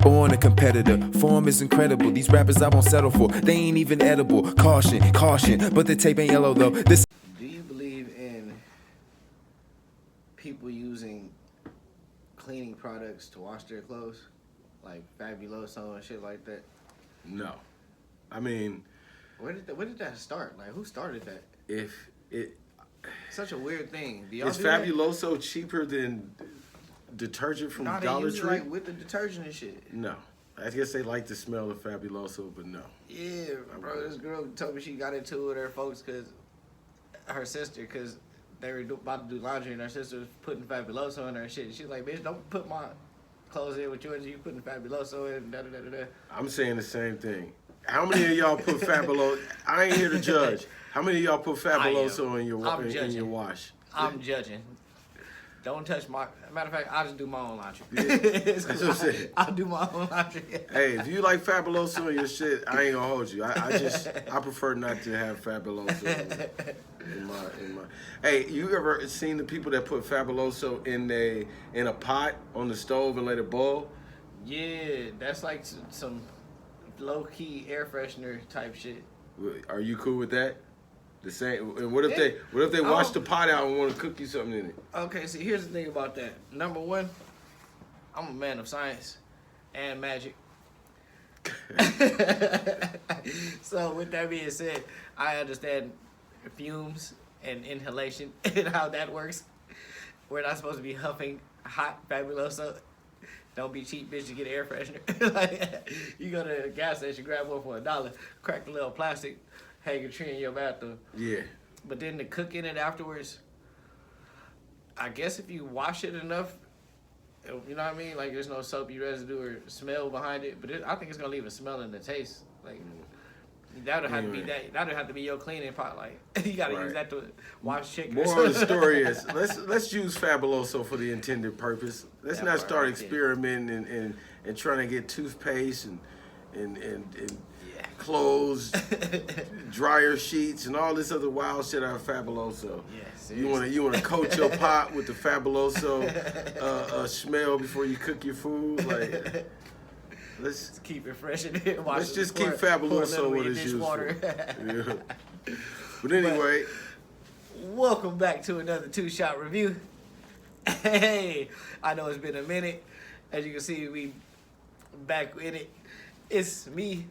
Born a competitor, form is incredible. These rappers I won't settle for, they ain't even edible. Caution, caution, but the tape ain't yellow though. This. Do you believe in people using cleaning products to wash their clothes? Like Fabuloso and shit like that? No. I mean, where did that start? Like, who started that? If it... Such a weird thing. Do y'all is do that? Fabuloso cheaper than detergent from Dollar Tree? Like with the detergent and shit. No. I guess they like the smell of Fabuloso, but no. Yeah, bro. This girl told me she got into it with her folks because her sister, because they were about to do laundry and her sister was putting Fabuloso in her shit. She's like, bitch, don't put my clothes in with yours. You putting Fabuloso in. Da da da da. I'm saying the same thing. How many of y'all put Fabuloso? I ain't here to judge. How many of y'all put Fabuloso in your wash? I'm judging. Don't touch my... Matter of fact, I'll just do my own laundry. Yeah, that's what I'm saying. I'll do my own laundry. Hey, if you like Fabuloso in your shit, I ain't gonna hold you. I prefer not to have Fabuloso in my. Hey, you ever seen the people that put Fabuloso in a pot on the stove and let it boil? Yeah, that's like some low-key air freshener type shit. Are you cool with that? The same. And what if they wash the pot out and want to cook you something in it? Okay, see, here's the thing about that. Number one, I'm a man of science and magic. So with that being said, I understand fumes and inhalation and how that works. We're not supposed to be huffing hot Fabuloso. Don't be cheap, bitch, to get an air freshener. Like, you go to a gas station, grab one for $1, crack the little plastic, hang a tree in your bathroom. Yeah. But then to cook in it afterwards, I guess if you wash it enough, you know what I mean? Like, there's no soapy residue or smell behind it. But I think it's gonna leave a smell and a taste. Like, that'll have to be that. That'll have to be your cleaning pot. Like, you gotta use that to wash chicken. More of the story is let's use Fabuloso for the intended purpose. Let's not start experimenting and trying to get toothpaste and clothes, dryer sheets, and all this other wild shit out of Fabuloso. Yeah, you wanna coat your pot with the Fabuloso smell before you cook your food. Like, let's keep it fresh in here. Let's just keep Fabuloso what it's used for. Yeah. But anyway, welcome back to another two-shot review. Hey, I know it's been a minute. As you can see, we back in it. It's me.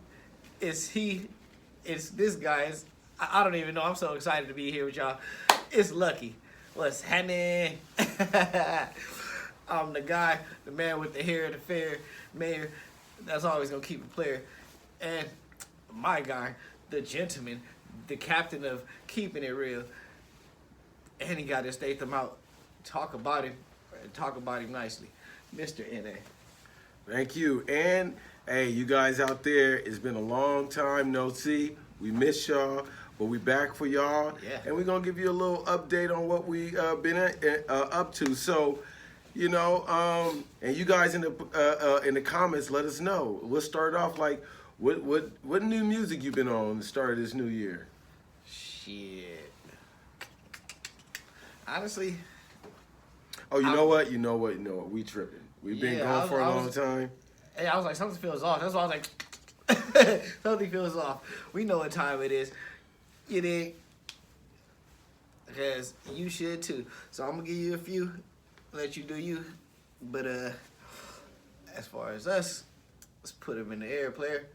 It's he. It's this guy. I don't even know. I'm so excited to be here with y'all. It's Lucky. What's happening? I'm the guy, the man with the hair, the fair mayor. That's always gonna keep a player. And my guy, the gentleman, the captain of keeping it real. And he got his Statham out. Talk about him nicely. Mr. N.A. Thank you. And hey, you guys out there, it's been a long time no see. We miss y'all, but we back for y'all. Yeah. And we're gonna give you a little update on what we been up to. So, you know, and you guys in the comments, let us know. We'll start off like, what new music you been on the start of this new year? Shit. Honestly. Oh, you know what? We tripping. We've been going for a long time. Hey, I was like, something feels off. That's why I was like, something feels off. We know what time it is. You dig? Because you should too. So I'm going to give you a few. Let you do you. But as far as us, let's put them in the air, player.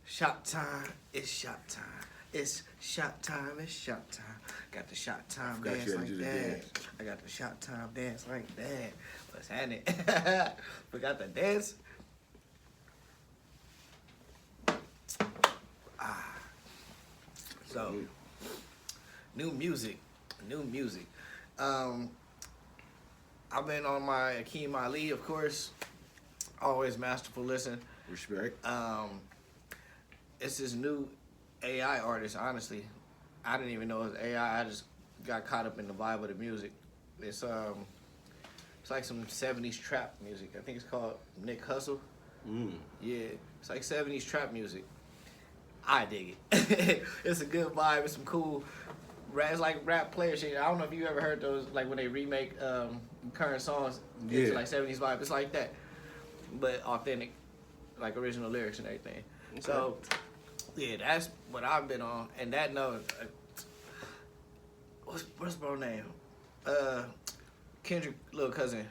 Shot time. It's shot time. It's shot time. It's shot time. Got the shot time dance like that. I got the shot time dance like that. What's happening? Forgot the dance. So, new music. I've been on my Akeem Ali, of course. Always masterful listen. Respect. It's this new AI artist, honestly. I didn't even know it was AI. I just got caught up in the vibe of the music. It's like some 70s trap music. I think it's called Nick Hustle. Yeah, it's like 70s trap music. I dig it. It's a good vibe. It's some cool rap. It's like rap player shit. I don't know if you ever heard those, like when they remake current songs. It's like 70s vibe. It's like that, but authentic. like original lyrics and everything. Okay. So, yeah, that's what I've been on. And that note, what's bro name? Kendrick little cousin.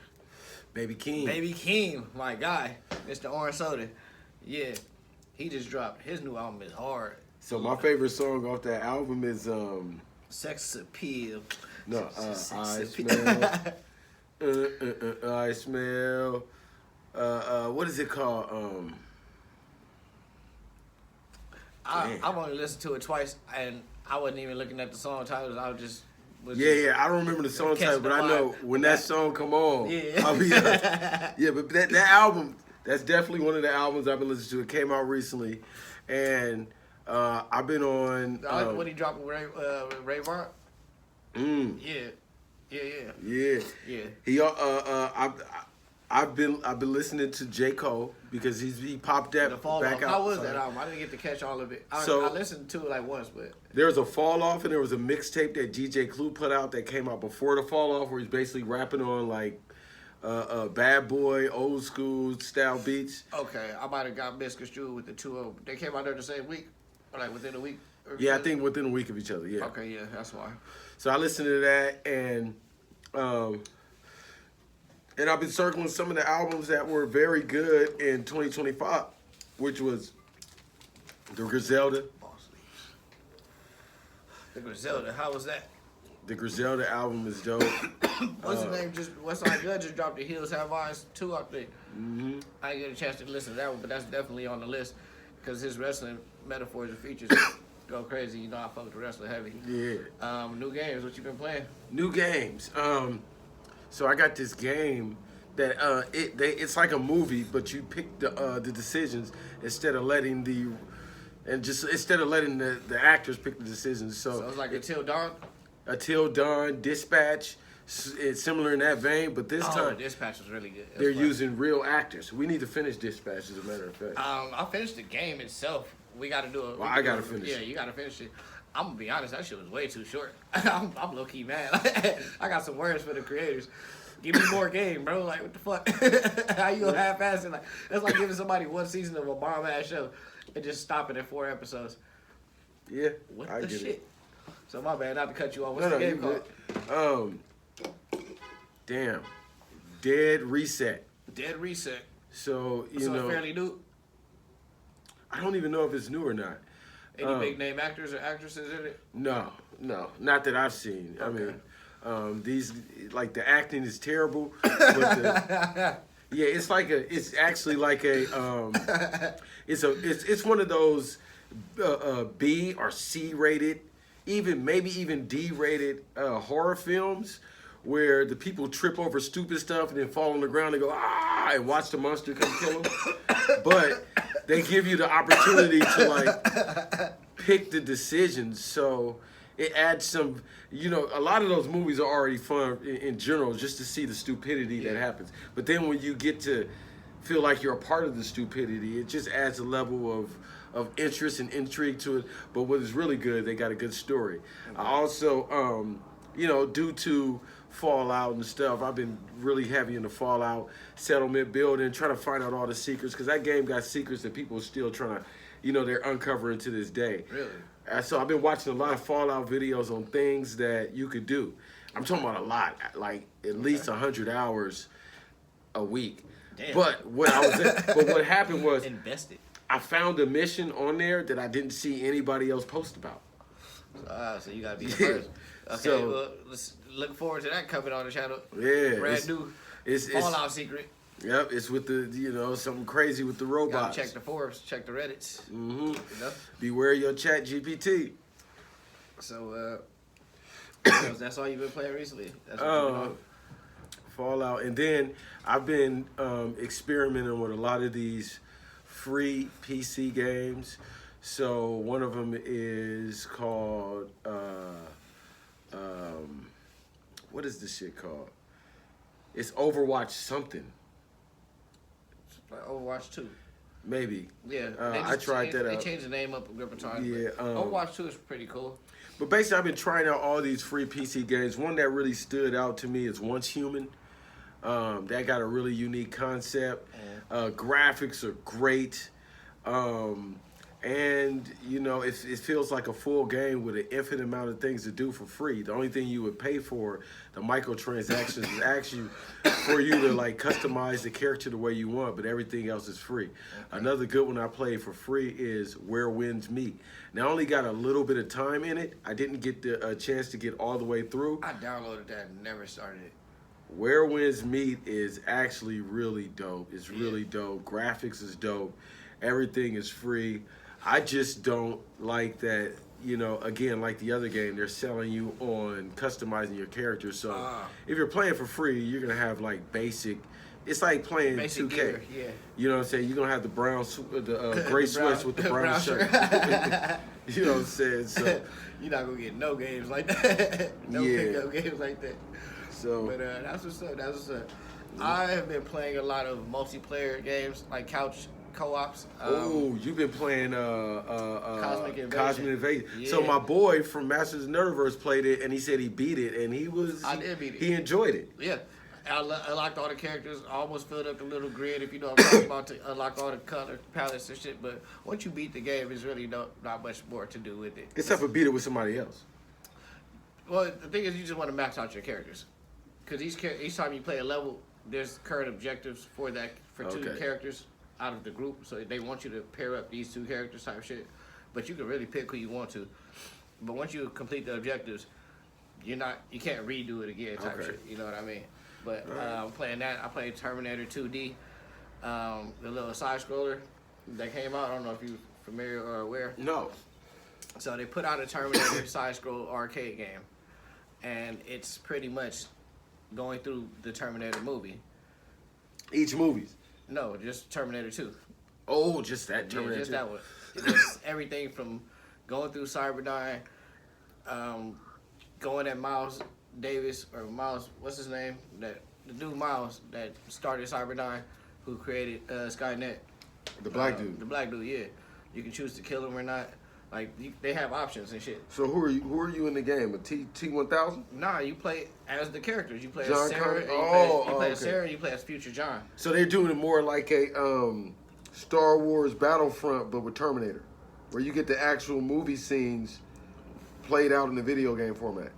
Baby Keem. Baby Keem, my guy, Mr. Orange Soda. Yeah, he just dropped his new album. Is hard. So my favorite song off that album is Sex Appeal. No, Sex I Appeal. smell. I smell. What is it called? I've only listened to it twice, and I wasn't even looking at the song titles. I was just. Yeah. I don't remember the song title, but I know when that song come on, I'll be yeah. But that album, that's definitely one of the albums I've been listening to. It came out recently, and I've been on. I like what he dropped with Ray Vaughn. Yeah. He I've been listening to J. Cole because he popped that back out. How was that album? I didn't get to catch all of it. I listened to it like once, but there was a Fall Off and there was a mixtape that DJ Clue put out that came out before the Fall Off, where he's basically rapping on like bad boy, old school style beats. Okay, I might have got misconstrued with the two of them. They came out there the same week, or like within a week. Yeah, I think within a week of each other. Yeah. Okay, yeah, that's why. So I listened to that, and I've been circling some of the albums that were very good in 2025, which was the Griselda. The Griselda, how was that? The Griselda album is dope. What's his name? Westside Gunn just dropped the Hills Have Eyes 2 up there. Mm-hmm. I didn't get a chance to listen to that one, but that's definitely on the list because his wrestling metaphors and features go crazy. You know, I fuck with the wrestler heavy. Yeah. New games. What you been playing? New games. So I got this game that it's like a movie, but you pick the decisions instead of letting the actors pick the decisions. So it's like Until Dawn. Until Dawn, Dispatch. It's similar in that vein, but this time Dispatch was really good. They're using real actors. We need to finish Dispatch, as a matter of fact. I finished the game itself. We got to do it. Well, I got to finish it. Yeah, you got to finish it. I'm gonna be honest, that shit was way too short. I'm low key mad. I got some words for the creators. Give me more game, bro. Like, what the fuck? How you gonna half-ass it? Like, that's like giving somebody one season of a bomb-ass show and just stopping at 4 episodes. Yeah, what I the get shit? it. So my bad, not to cut you off. What's the game called? Damn. Dead Reset. Dead Reset. So it's fairly new. I don't even know if it's new or not. Any big name actors or actresses in it? No, not that I've seen. Okay. I mean, these like the acting is terrible. But it's actually like it's one of those B or C rated, maybe even D rated horror films where the people trip over stupid stuff and then fall on the ground and go and watch the monster come kill them. But they give you the opportunity to like pick the decisions, so it adds some. A lot of those movies are already fun in general, just to see the stupidity that happens. But then when you get to feel like you're a part of the stupidity, it just adds a level of interest and intrigue to it. But what is really good, they got a good story. Okay. I also, due to Fallout and stuff, I've been really heavy into Fallout settlement building, trying to find out all the secrets, because that game got secrets that people are still trying to, they're uncovering to this day. Really? So I've been watching a lot of Fallout videos on things that you could do. I'm talking about a lot, like at least 100 hours a week. Damn. But what happened was invested. I found a mission on there that I didn't see anybody else post about. So you gotta be the first. Okay, well, let's look forward to that coming on the channel. Yeah, brand new Fallout secret. Yep, it's with the something crazy with the robots. Check the Forbes, check the Reddits. Mm-hmm. Beware your Chat GPT. So that's all you've been playing recently. That's what Fallout, and then I've been experimenting with a lot of these free PC games. So one of them is called what is this shit called? It's Overwatch something. Overwatch 2. Maybe. Yeah. I tried that out. They changed the name up a grip of times. Yeah. Overwatch 2 is pretty cool. But basically, I've been trying out all these free PC games. One that really stood out to me is Once Human. That got a really unique concept. Graphics are great. And you know, it feels like a full game with an infinite amount of things to do for free. The only thing you would pay for, the microtransactions, is actually for you to like customize the character the way you want, but everything else is free. Another good one I played for free is Where Winds Meet. Now I only got a little bit of time in it. I didn't get the chance to get all the way through. I downloaded that and never started it. Where Winds Meet is actually really dope. It's really dope. Graphics is dope. Everything is free. I just don't like that, you know, again, like the other game, they're selling you on customizing your character. So if you're playing for free, you're going to have like basic, it's like playing Basic 2K. gear, yeah. You know what I'm saying? You're going to have the brown, the gray sweats with the brown shirt. You know what I'm saying? So you're not going to get no games like that. No pickup games like that. So, but that's what's up. That's what's up. I have been playing a lot of multiplayer games, like couch co-ops. You've been playing Cosmic Invasion. Yeah. So my boy from Masters of the Nerdverse played it, and he said he beat it, and I did beat it. He enjoyed it. Yeah. I unlocked all the characters. I almost filled up the little grid, if you know what I'm talking about, to unlock all the color palettes and shit. But once you beat the game, there's really not much more to do with it. Except for beat it with somebody else. Well, the thing is, you just want to max out your characters. Because each time you play a level, there's current objectives for two characters out of the group. So they want you to pair up these two characters type shit. But you can really pick who you want to. But once you complete the objectives, you can't redo it again type shit. You know what I mean? But I'm playing that. I played Terminator 2D, the little side scroller that came out. I don't know if you're familiar or aware. No. So they put out a Terminator side scroll arcade game, and it's pretty much going through the Terminator movie. Each movie? No, just Terminator 2. Oh, just that Terminator 2. Just that one. It's everything from going through Cyberdyne, going at Miles Davis, or Miles, what's his name? The dude Miles that started Cyberdyne, who created Skynet. The black dude. The black dude, yeah. You can choose to kill him or not. Like, they have options and shit. So who are you in the game? A T-1000? Nah, you play as the characters. You play John as Sarah. Connor? You play as Sarah. You play as Future John. So they're doing it more like a Star Wars Battlefront, but with Terminator, where you get the actual movie scenes played out in the video game format.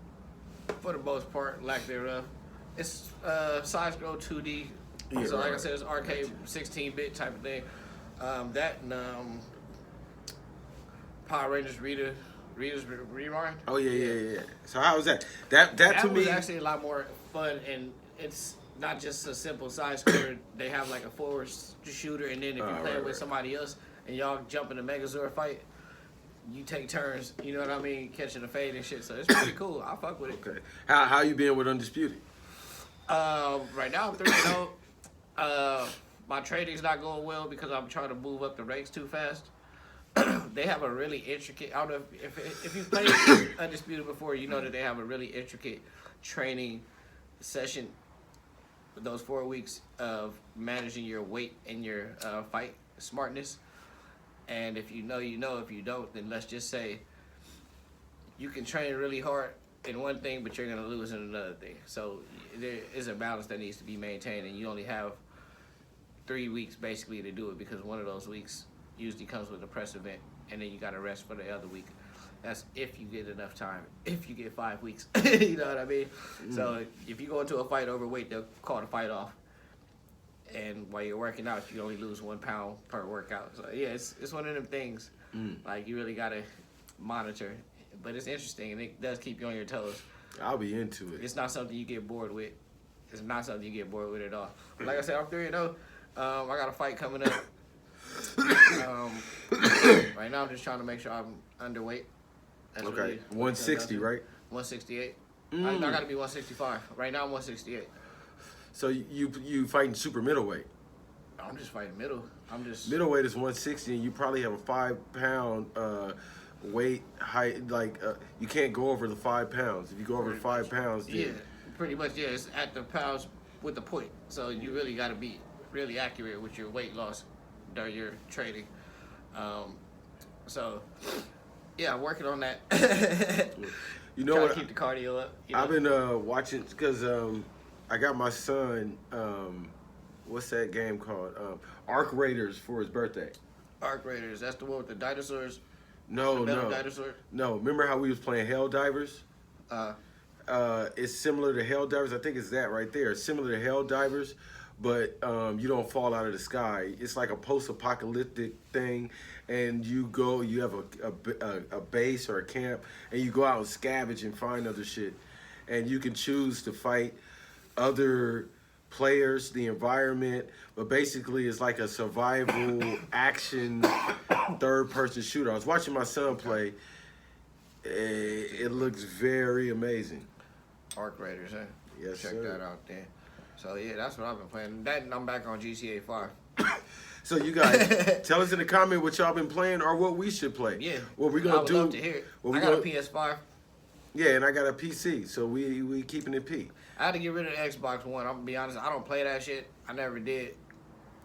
For the most part, lack thereof. It's side scroll 2D. Yeah, so like I said, it's arcade 16-bit type of thing. That and Power Rangers Reader's Rewind. Oh yeah. So how was that? That to me was actually a lot more fun, and it's not just a simple side scroller. They have like a forward shooter, and then if you play with somebody else and y'all jump in a Megazord fight, you take turns. You know what I mean? Catching a fade and shit. So it's pretty cool. I fuck with it. Okay. How you been with Undisputed? Right now I'm 3-0. My trading's not going well because I'm trying to move up the ranks too fast. They have a really intricate. I don't know if you've played Undisputed before, you know that they have a really intricate training session. Those 4 weeks of managing your weight and your fight smartness. And if you know, you know. If you don't, then let's just say you can train really hard in one thing, but you're gonna lose in another thing. So there is a balance that needs to be maintained, and you only have 3 weeks basically to do it, because one of those weeks usually comes with a press event, and then you got to rest for the other week. That's if you get enough time. If you get 5 weeks, you know what I mean? So if you go into a fight overweight, they'll call the fight off. And while you're working out, you only lose 1 pound per workout. So yeah, it's one of them things. Like, you really got to monitor. But it's interesting, and it does keep you on your toes. I'll be into it. It's not something you get bored with. It's not something you get bored with at all. But like I said, I'm 3-0. I got a fight coming up. Right now, I'm just trying to make sure I'm underweight. That's Okay, really 160, right? 168. I got to be 165. Right now, I'm 168. So you fighting super middleweight? I'm just fighting middle. Middleweight is 160, and you probably have a 5 pound weight height. Like you can't go over the 5 pounds. If you go over the 5 pounds, then... Yeah, pretty much. Yeah, it's at the pounds with the point. So you really got to be really accurate with your weight loss during your training. So yeah, I'm working on that. You know Trying what? to keep the cardio up. You know? I've been watching because I got my son. What's that game called? Arc Raiders for his birthday. Arc Raiders. That's the one with the dinosaurs. No, the metal no, dinosaur. no. Remember how we was playing Hell Divers? Uh, It's similar to Hell Divers. I think it's that right there. It's similar to Hell Divers, but you don't fall out of the sky. It's like a post-apocalyptic thing, and you have a base or a camp, and you go out and scavenge and find other shit, and you can choose to fight other players, the environment, but basically it's like a survival action third-person shooter. I was watching my son play. It looks very amazing. Arc Raiders, huh? Yes, Check sir. that out then. So yeah, that's what I've been playing. That and I'm back on GTA 5. So you guys, tell us in the comment what y'all been playing or what we should play. Yeah. What we I gonna would do? love to hear it. What I we got gonna, a PS5. Yeah, and I got a PC, so we keeping it P. I had to get rid of the Xbox One. I'm gonna be honest. I don't play that shit. I never did.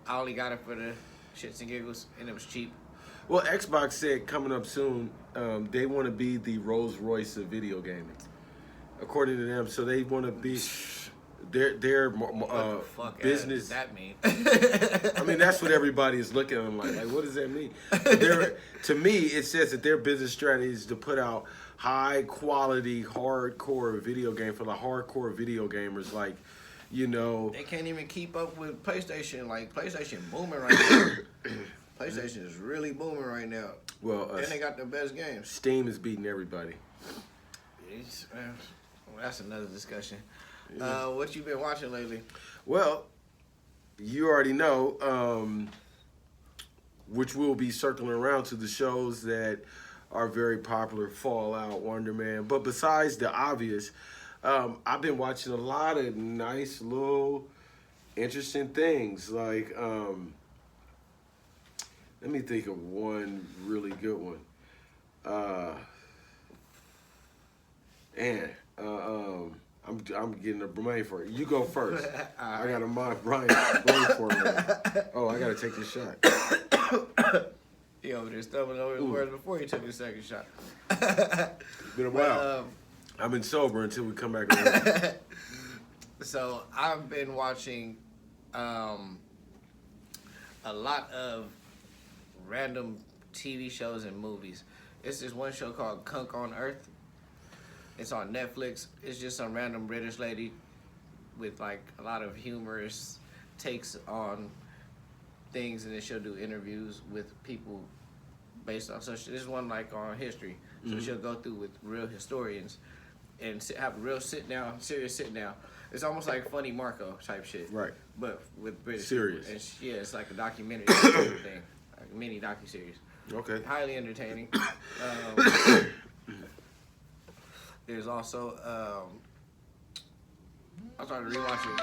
I only got it for the shits and giggles, and it was cheap. Well, Xbox said coming up soon, they want to be the Rolls Royce of video gaming, according to them. So they want to be their What the fuck business. does that mean? I mean, that's what everybody is looking at them like what does that mean? But to me, it says that their business strategy is to put out high quality, hardcore video game for the hardcore video gamers. Like, you know, They can't even keep up with PlayStation. Like PlayStation booming right now. PlayStation is really booming right now. well, And they got the best games. Steam is beating everybody. Well, that's another discussion. What you been watching lately? Well, you already know, which will be circling around to the shows that are very popular, Fallout, Wonder Man. But besides the obvious, I've been watching a lot of nice little interesting things. Like, let me think of one really good one. I'm getting a brain for it. You go first. I got a brain for it. Oh, I gotta take this shot. You over there stumbling over his words before you took your second shot. It's been a while. I've been sober until we come back around. So I've been watching a lot of random TV shows and movies. It's this one show called Kunk on Earth. It's on Netflix. It's just some random British lady with like a lot of humorous takes on things, and then she'll do interviews with people based on. So this is one like on history. So she'll go through with real historians and have a real serious sit down. It's almost like Funny Marco type shit, Right. But with British Serious. people. And yeah, it's like a documentary thing, like a mini docuseries. Okay. Highly entertaining. There's also I'm trying to rewatch it.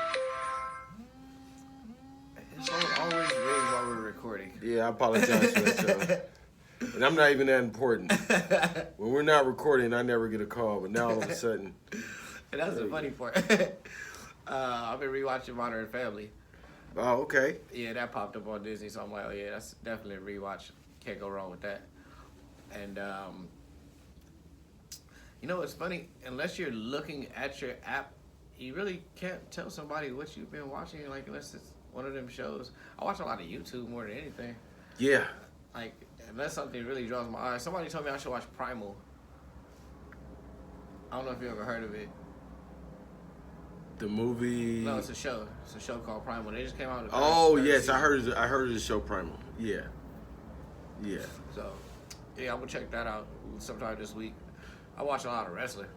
It's always rings while we're recording. Yeah, I apologize for that, y'all. And I'm not even that important. When we're not recording, I never get a call, but now all of a sudden. And that's the funny part. I've been rewatching Modern Family. Oh, okay. Yeah, that popped up on Disney, so I'm like, oh yeah, that's definitely a rewatch. Can't go wrong with that. And you know what's funny? Unless you're looking at your app, you really can't tell somebody what you've been watching, like unless it's one of them shows. I watch a lot of YouTube more than anything. Yeah. Like, unless something really draws my eye. Somebody told me I should watch Primal. I don't know if you ever heard of it. The movie. No, it's a show. It's a show called Primal. They just came out with the Oh first yes, season. I heard of the show Primal. Yeah. Yeah. So, yeah, I'm gonna check that out sometime this week. I watch a lot of wrestling.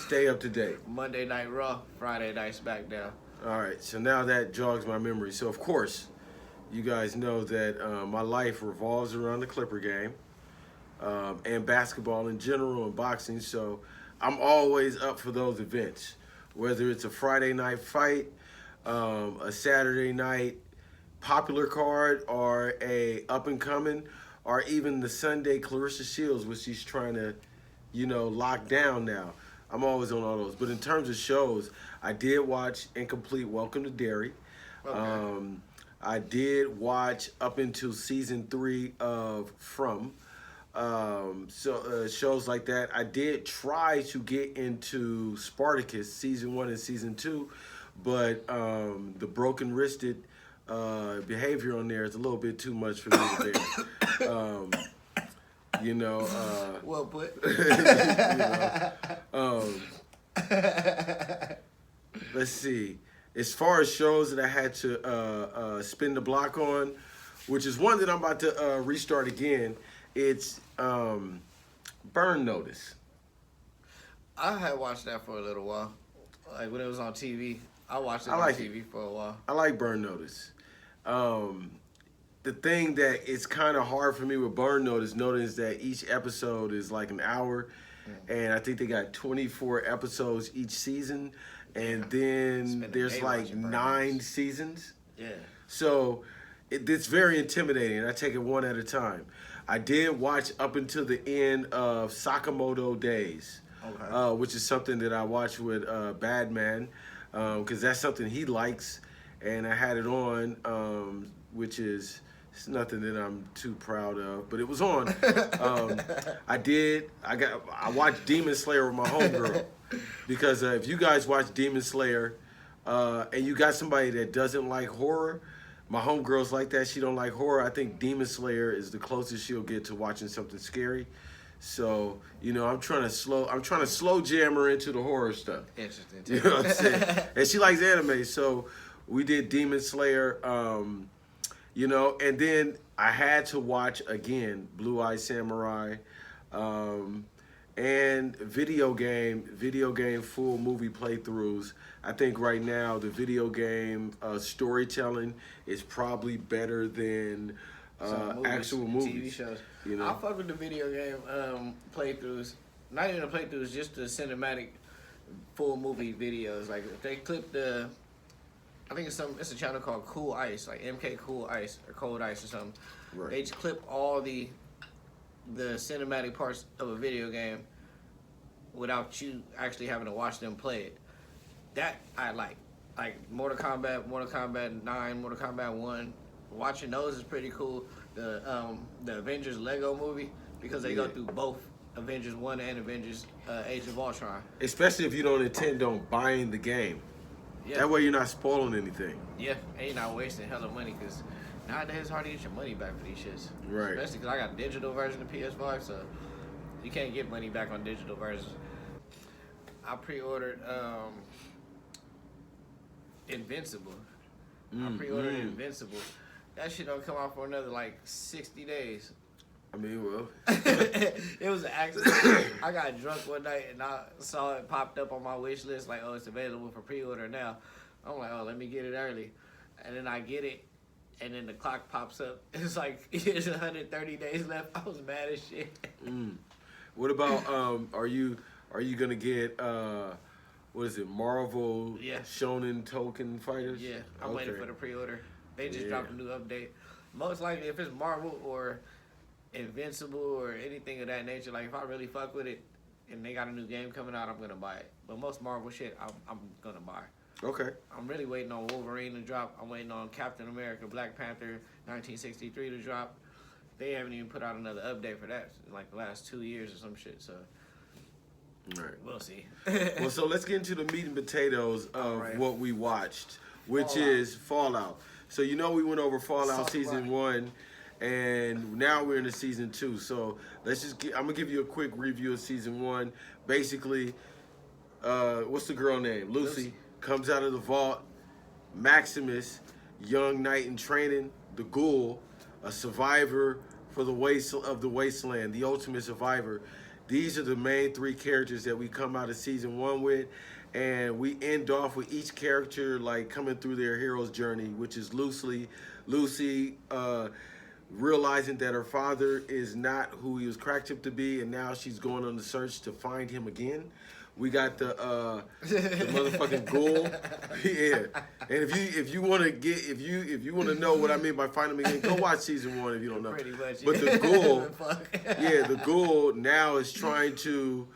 Stay up to date. Monday Night Raw, Friday Night SmackDown. All right, so now that jogs my memory. So of course, you guys know that my life revolves around the Clipper game and basketball in general and boxing. So I'm always up for those events, whether it's a Friday night fight, a Saturday night popular card, or a up and coming, or even the Sunday Clarissa Shields, which she's trying to, lock down now. I'm always on all those. But in terms of shows, I did watch Incomplete Welcome to Derry. Okay. I did watch up into season 3 of From. Shows like that. I did try to get into Spartacus season 1 and season 2, but the broken wristed behavior on there is a little bit too much for me to bear. Well put. Let's see. As far as shows that I had to spin the block on, which is one that I'm about to restart again, it's Burn Notice. I had watched that for a little while. Like when it was on TV. I watched it on TV for a while. I like Burn Notice. The thing that it's kind of hard for me with Burn Notice that each episode is like an hour, and I think they got 24 episodes each season, and then there's like 9 seasons. Yeah. So it's very intimidating, and I take it one at a time. I did watch up until the end of Sakamoto Days, which is something that I watched with Badman, because that's something he likes, and I had it on, which is it's nothing that I'm too proud of, but it was on. I watched Demon Slayer with my homegirl, because if you guys watch Demon Slayer, and you got somebody that doesn't like horror. My homegirl's like that. She don't like horror. I think Demon Slayer is the closest she'll get to watching something scary. So, I'm trying to slow jam her into the horror stuff. Interesting. You know what I'm saying? And she likes anime, so we did Demon Slayer, and then I had to watch again Blue Eye Samurai, and video game full movie playthroughs. I think right now the video game storytelling is probably better than actual movies. TV shows. I fuck with the video game playthroughs. Not even the playthroughs, just the cinematic full movie videos. Like if they clip I think it's a channel called Cool Ice, like MK Cool Ice or Cold Ice or something. Right. They just clip all the cinematic parts of a video game without you actually having to watch them play it. That I like. Like Mortal Kombat 9, Mortal Kombat 1. Watching those is pretty cool. The Avengers Lego movie, because they go through both Avengers 1 and Avengers Age of Ultron. Especially if you don't intend on buying the game. Yeah. That way you're not spoiling anything. Yeah, and you're not wasting hella money, because nowadays it's hard to get your money back for these shits. Right. Especially because I got a digital version of PS5, so you can't get money back on digital versions. I pre-ordered Invincible. I pre-ordered Invincible. That shit don't come out for another like 60 days. I mean, well. It was an accident. I got drunk one night and I saw it popped up on my wish list like, oh, it's available for pre-order now. I'm like, oh, let me get it early. And then I get it, and then the clock pops up. It's like, it's 130 days left. I was mad as shit. What about, are you going to get, what is it, Marvel Shonen Token Fighters? Yeah, I'm waiting for the pre-order. They just dropped a new update. Most likely, if it's Marvel or Invincible or anything of that nature, like if I really fuck with it and they got a new game coming out, I'm gonna buy it. But most Marvel shit, I'm gonna buy. Okay. I'm really waiting on Wolverine to drop. I'm waiting on Captain America, Black Panther, 1963 to drop. They haven't even put out another update for that in like the last 2 years or some shit. So, all right, we'll see. Well, so let's get into the meat and potatoes of what we watched, which is Fallout. So we went over Fallout season 1. And now we're into season 2. So I'm gonna give you a quick review of season 1. Basically, what's the girl name? Lucy comes out of the vault. Maximus, young knight in training, the ghoul, a survivor for the wasteland, the ultimate survivor. These are the main 3 characters that we come out of season 1 with, and we end off with each character like coming through their hero's journey, which is Lucy. Realizing that her father is not who he was cracked up to be, and now she's going on the search to find him again. We got the motherfucking ghoul. Yeah. And if you want to know what I mean by find him again, go watch season 1 if you don't know. Pretty much. But the ghoul, the ghoul now is trying to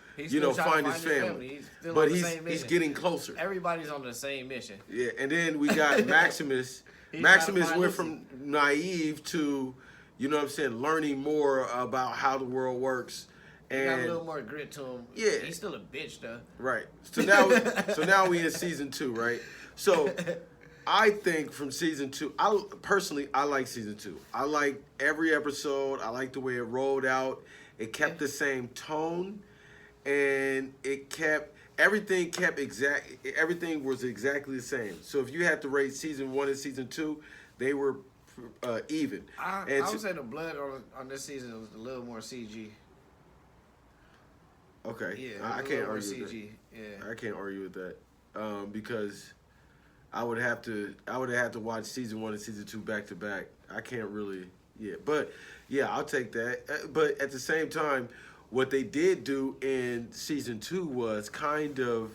find his family. But he's getting closer. Everybody's on the same mission. Yeah, and then we got Maximus. Maximus went from naive to, you know what I'm saying, learning more about how the world works. He got a And little more grit to him. Yeah. He's still a bitch though. right. So now we in season 2, right? So I think from season 2, I like season 2. I like every episode. I like the way it rolled out. It kept the same tone, and everything was exactly the same. So if you had to rate season 1 and season 2, they were even. I And would say the blood on this season was a little more CG. okay, Yeah, I a can't little more argue with CG. that. Yeah. I can't argue with that because I would have to watch season 1 and season 2 back to back. I can't really, but I'll take that. But at the same time, what they did do in season 2 was kind of,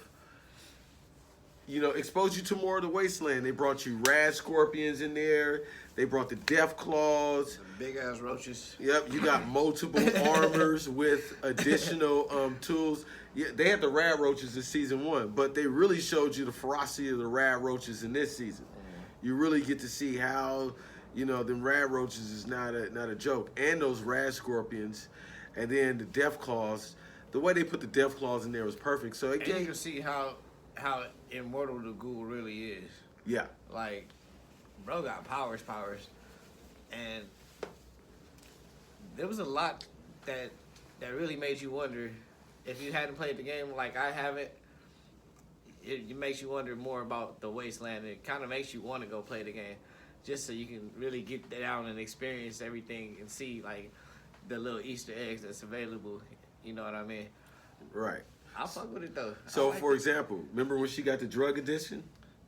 expose you to more of the wasteland. They brought you rad scorpions in there. They brought the death claws. Big ass roaches. Yep, you got multiple armors with additional tools. Yeah, they had the rad roaches in season 1, but they really showed you the ferocity of the rad roaches in this season. You really get to see how, them rad roaches is not a joke, and those rad scorpions, and then the death claws. The way they put the death claws in there was perfect. So it And you gave, can see how immortal the ghoul really is. yeah, Like, bro got powers, and there was a lot that really made you wonder. If you hadn't played the game like I haven't, it makes you wonder more about the wasteland. It kind of makes you want to go play the game, just so you can really get down and experience everything and see like the little Easter eggs that's available. You know what I mean? right. I fuck with it though. So, I like for it. example, remember when she got the drug addiction?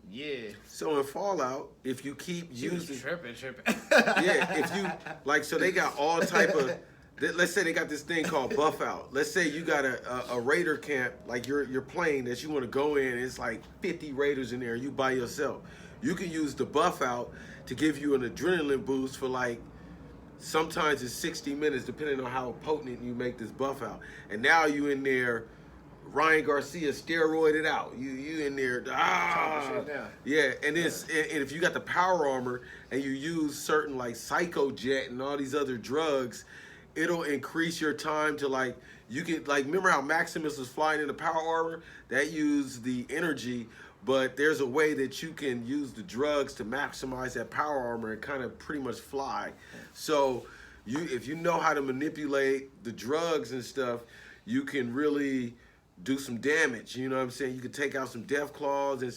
Yeah. So in Fallout, if you keep She was using, tripping. if you so they got all type of. Let's say they got this thing called buff out. Let's say you got a raider camp, like you're playing that you want to go in. It's like 50 raiders in there. You by yourself. You can use the buff out to give you an adrenaline boost for like sometimes it's 60 minutes, depending on how potent you make this buff out. And now you in there. Ryan Garcia steroided out. You in there, shit down. yeah. And if you got the power armor and you use certain like Psycho Jet and all these other drugs, it'll increase your time to like you can like remember how Maximus was flying in the power armor that used the energy, but there's a way that you can use the drugs to maximize that power armor and kind of pretty much fly. So if you know how to manipulate the drugs and stuff, you can really do some damage. You know what I'm saying? You can take out some death claws and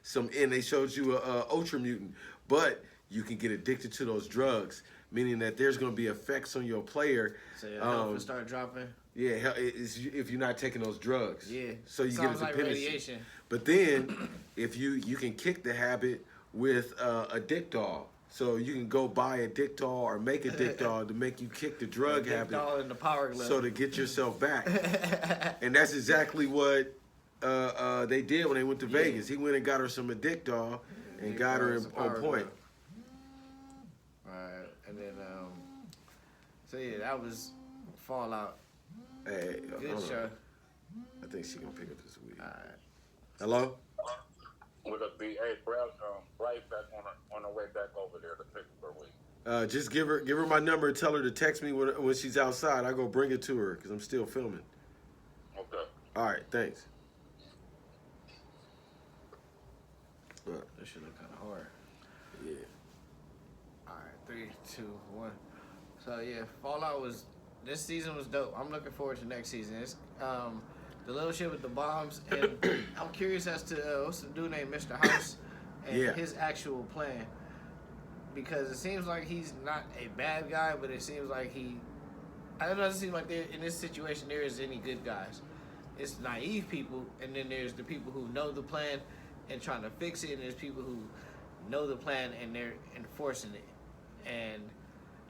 some and they showed you a ultra mutant, but you can get addicted to those drugs, meaning that there's going to be effects on your player. So your health will start dropping. Yeah, if you're not taking those drugs. Yeah. So you Sounds get a like dependency. radiation. But then if you can kick the habit with a dick doll. So you can go buy a dick doll or make a dick doll to make you kick the drug habit. Doll in the power glove. So to get yourself back. And that's exactly what they did when they went to Vegas. He went and got her some dick doll and got her on point. Alright, and then so yeah, that was Fallout. Hey, Good show. I think she can pick up this week. Alright. Hello? With a BA, right back on the way back over there to pick per week. Just give her my number and tell her to text me when she's outside. I go bring it to her because I'm still filming. Okay. All right, thanks. This shit look kind of hard. Yeah. Alright, 3, 2, 1. So yeah, Fallout this season was dope. I'm looking forward to next season. It's the little shit with the bombs, and I'm curious as to what's the dude named Mr. House and his actual plan, because it seems like he's not a bad guy, but it seems like I don't know. It seems like in this situation there is any good guys. It's naive people, and then there's the people who know the plan and trying to fix it, and there's people who know the plan and they're enforcing it. And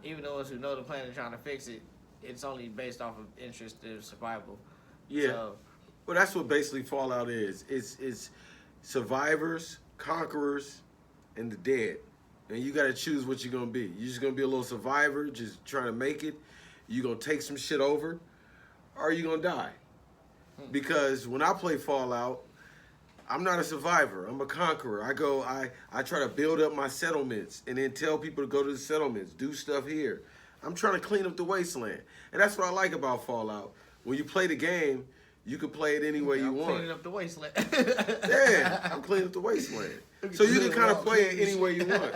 even those who know the plan and trying to fix it, it's only based off of interest of survival. Yeah. So, Well, that's what basically Fallout is. It's survivors, conquerors, and the dead. And you got to choose what you're going to be. You're just going to be a little survivor, just trying to make it. You're going to take some shit over, or you're going to die. Because when I play Fallout, I'm not a survivor. I'm a conqueror. I try to build up my settlements and then tell people to go to the settlements, do stuff here. I'm trying to clean up the wasteland. And that's what I like about Fallout. When you play the game, you can play it any way you want. Cleaning up the wasteland. Yeah, I'm cleaning up the wasteland. So you can kind of play it any way you want.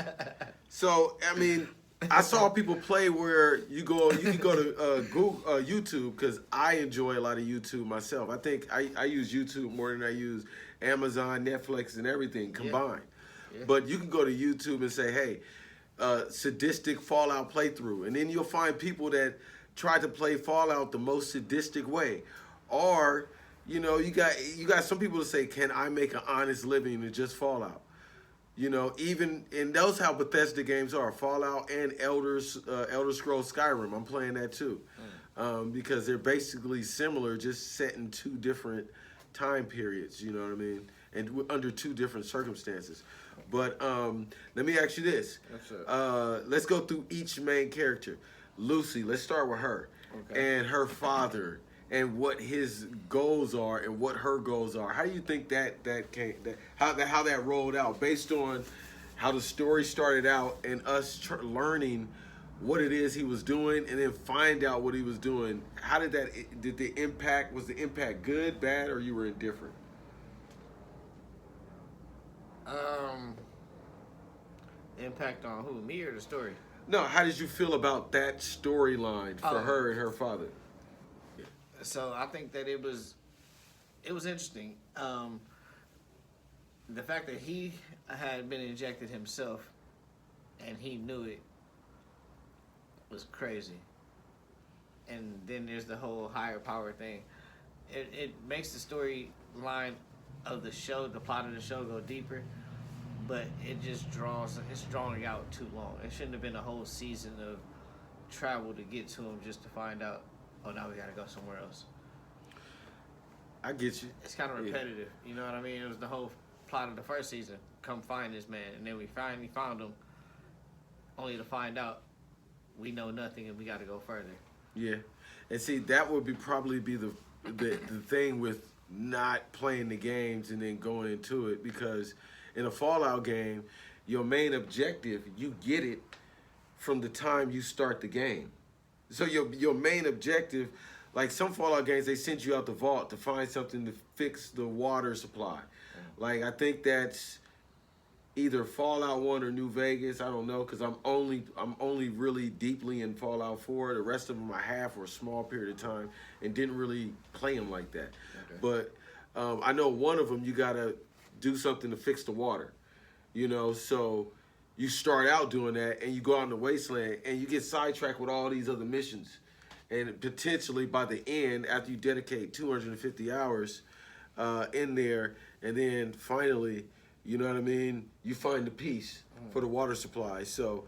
So, I mean, I saw people play where you can go to Google, YouTube, because I enjoy a lot of YouTube myself. I think I use YouTube more than I use Amazon, Netflix, and everything combined. Yeah. But you can go to YouTube and say, hey, sadistic Fallout playthrough. And then you'll find people that try to play Fallout the most sadistic way. Or, you know, you got some people that say, can I make an honest living in just Fallout? You know, even, and those how Bethesda games are, Fallout and Elder Scrolls Skyrim. I'm playing that too, because they're basically similar, just set in two different time periods. You know what I mean, and under two different circumstances. But let me ask you this: let's go through each main character. Lucy, let's start with her and her father, and what his goals are and what her goals are. How do you think how that rolled out based on how the story started out and us learning what it is he was doing and then find out what he was doing? How did was the impact good, bad, or you were indifferent? Impact on who? Me or the story? No, how did you feel about that storyline for her and her father? So I think that it was interesting. The fact that he had been injected himself and he knew it was crazy. And then there's the whole higher power thing. It makes the storyline of the show, the plot of the show, go deeper. But it's drawing out too long. It shouldn't have been a whole season of travel to get to him just to find out, oh, now we gotta go somewhere else. I get you. It's kind of repetitive. You know what I mean? It was the whole plot of the first season. Come find this man. And then we finally found him, only to find out we know nothing and we got to go further. Yeah. And see, that would probably be the thing with not playing the games and then going into it, because in a Fallout game, your main objective, you get it from the time you start the game. So your main objective, like some Fallout games, they send you out the vault to find something to fix the water supply. Like, I think that's either Fallout 1 or New Vegas. I don't know, because I'm only really deeply in Fallout 4. The rest of them I have for a small period of time and didn't really play them like that. Okay. But I know one of them, you got to do something to fix the water. You know, so you start out doing that and you go out in the wasteland and you get sidetracked with all these other missions. And potentially by the end, after you dedicate 250 hours in there, and then finally, you know what I mean, you find the piece for the water supply. So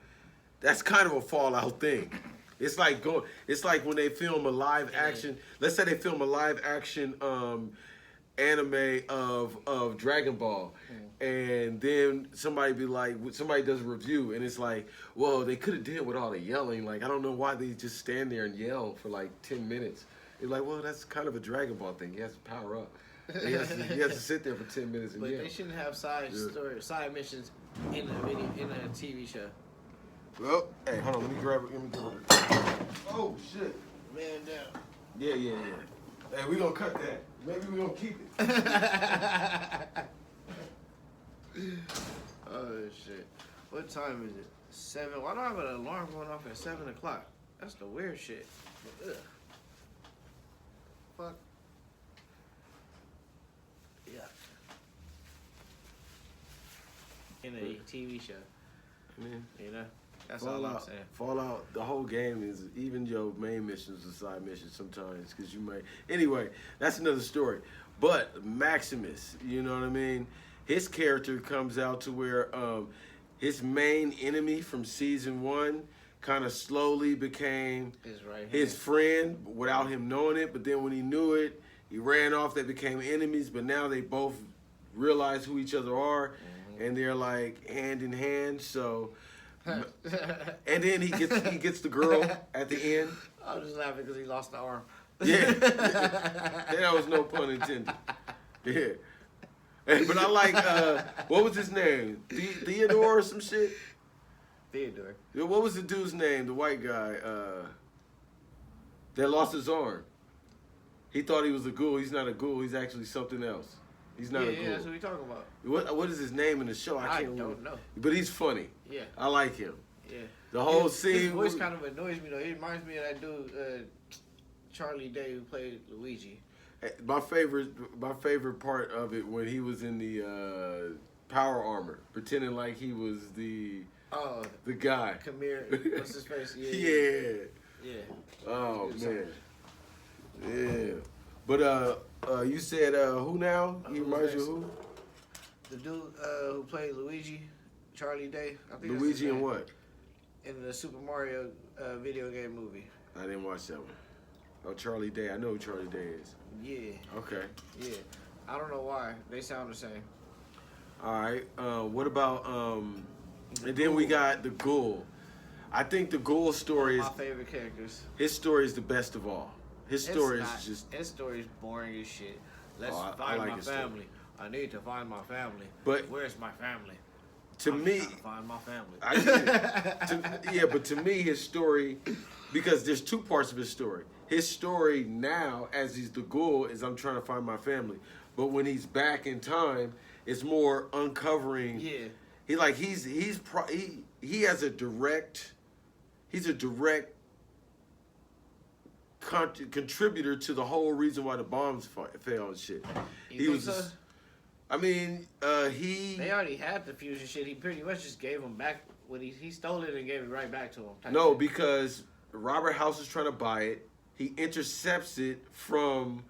that's kind of a Fallout thing. It's like when they film a live action, let's say they film a live action anime of Dragon Ball, and then somebody does a review and it's like, well, they could have did with all the yelling. Like, I don't know why they just stand there and yell for like 10 minutes. It's like, well, that's kind of a Dragon Ball thing. He has to power up. He has to sit there for 10 minutes and yell. But they shouldn't have side missions in a TV show. Well, hey, hold on, let me grab it. Oh shit. Man down. Yeah. Hey, we gonna cut that. Maybe we gonna keep it. Oh shit. What time is it? 7. Why do I have an alarm going off at 7 o'clock? That's the weird shit. Ugh. Fuck. Yeah. In a TV show. Man. You know? That's all I'm saying. Fallout, the whole game is, even your main missions are side missions sometimes, because you might. Anyway, that's another story. But Maximus, you know what I mean? His character comes out to where his main enemy from season 1 kind of slowly became his friend without him knowing it. But then when he knew it, he ran off. They became enemies. But now they both realize who each other are, and they're like hand in hand. So. And then he gets the girl at the end. I was just laughing because he lost the arm. Yeah. That was no pun intended. Yeah. But I like, what was his name? Theodore or some shit? Theodore. Yeah, what was the dude's name? The white guy that lost his arm. He thought he was a ghoul. He's not a ghoul. He's actually something else. He's not a ghoul. Yeah, that's what we talking about. What is his name in the show? I can't remember. don't know. But he's funny. Yeah. I like him. Yeah. The whole his scene. voice kind of annoys me though. He reminds me of that dude, Charlie Day, who played Luigi. My favorite part of it when he was in the power armor, pretending like he was the guy. Kamir, what's his face? Yeah. Yeah. Oh man. Yeah. But you said who now? He reminds you of who? The dude who played Luigi, Charlie Day. I think that's Luigi his in name. what? In the Super Mario video game movie. I didn't watch that one. Oh, Charlie Day. I know who Charlie Day is. Yeah. Okay. Yeah. I don't know why. They sound the same. All right. What about and then we got the Ghoul. I think the Ghoul story is My favorite characters. his story is the best of all. His story is just. His story is boring as shit. Let's I find like my his story. family. I need to find my family. But- where's my family? To I'm me, trying to find my family. I get it. Yeah, but to me, his story, because there's two parts of his story. His story now, as he's the Ghoul, is I'm trying to find my family. But when he's back in time, it's more uncovering. Yeah. He has a direct. He's a direct contributor to the whole reason why the bombs fell and shit. You think so? I mean, he. They already had the fusion shit. He pretty much just gave him back when he stole it and gave it right back to him. No, shit. because Robert House is trying to buy it. He intercepts it from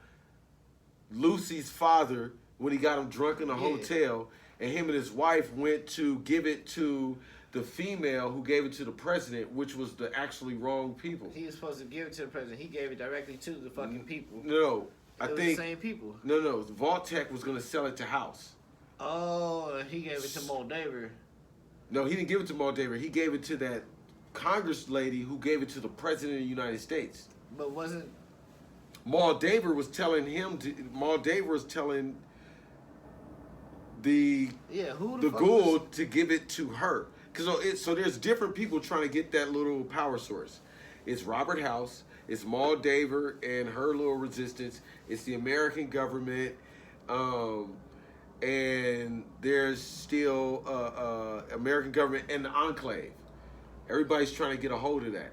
Lucy's father when he got him drunk in a hotel, and him and his wife went to give it to the female who gave it to the president, which was the actually wrong people. He was supposed to give it to the president. He gave it directly to the fucking people. No, I It was think the same people. no. Vault-Tec was gonna sell it to House. Oh, and he gave it to Moldaver. No, he didn't give it to Moldaver. He gave it to that Congress lady who gave it to the president of the United States. But wasn't Moldaver was telling him to. Moldaver was telling the who the fuck Ghoul was- to give it to her. So there's different people trying to get that little power source. It's Robert House. It's Moldaver and her little resistance. It's the American government. And there's still American government and the Enclave. Everybody's trying to get a hold of that.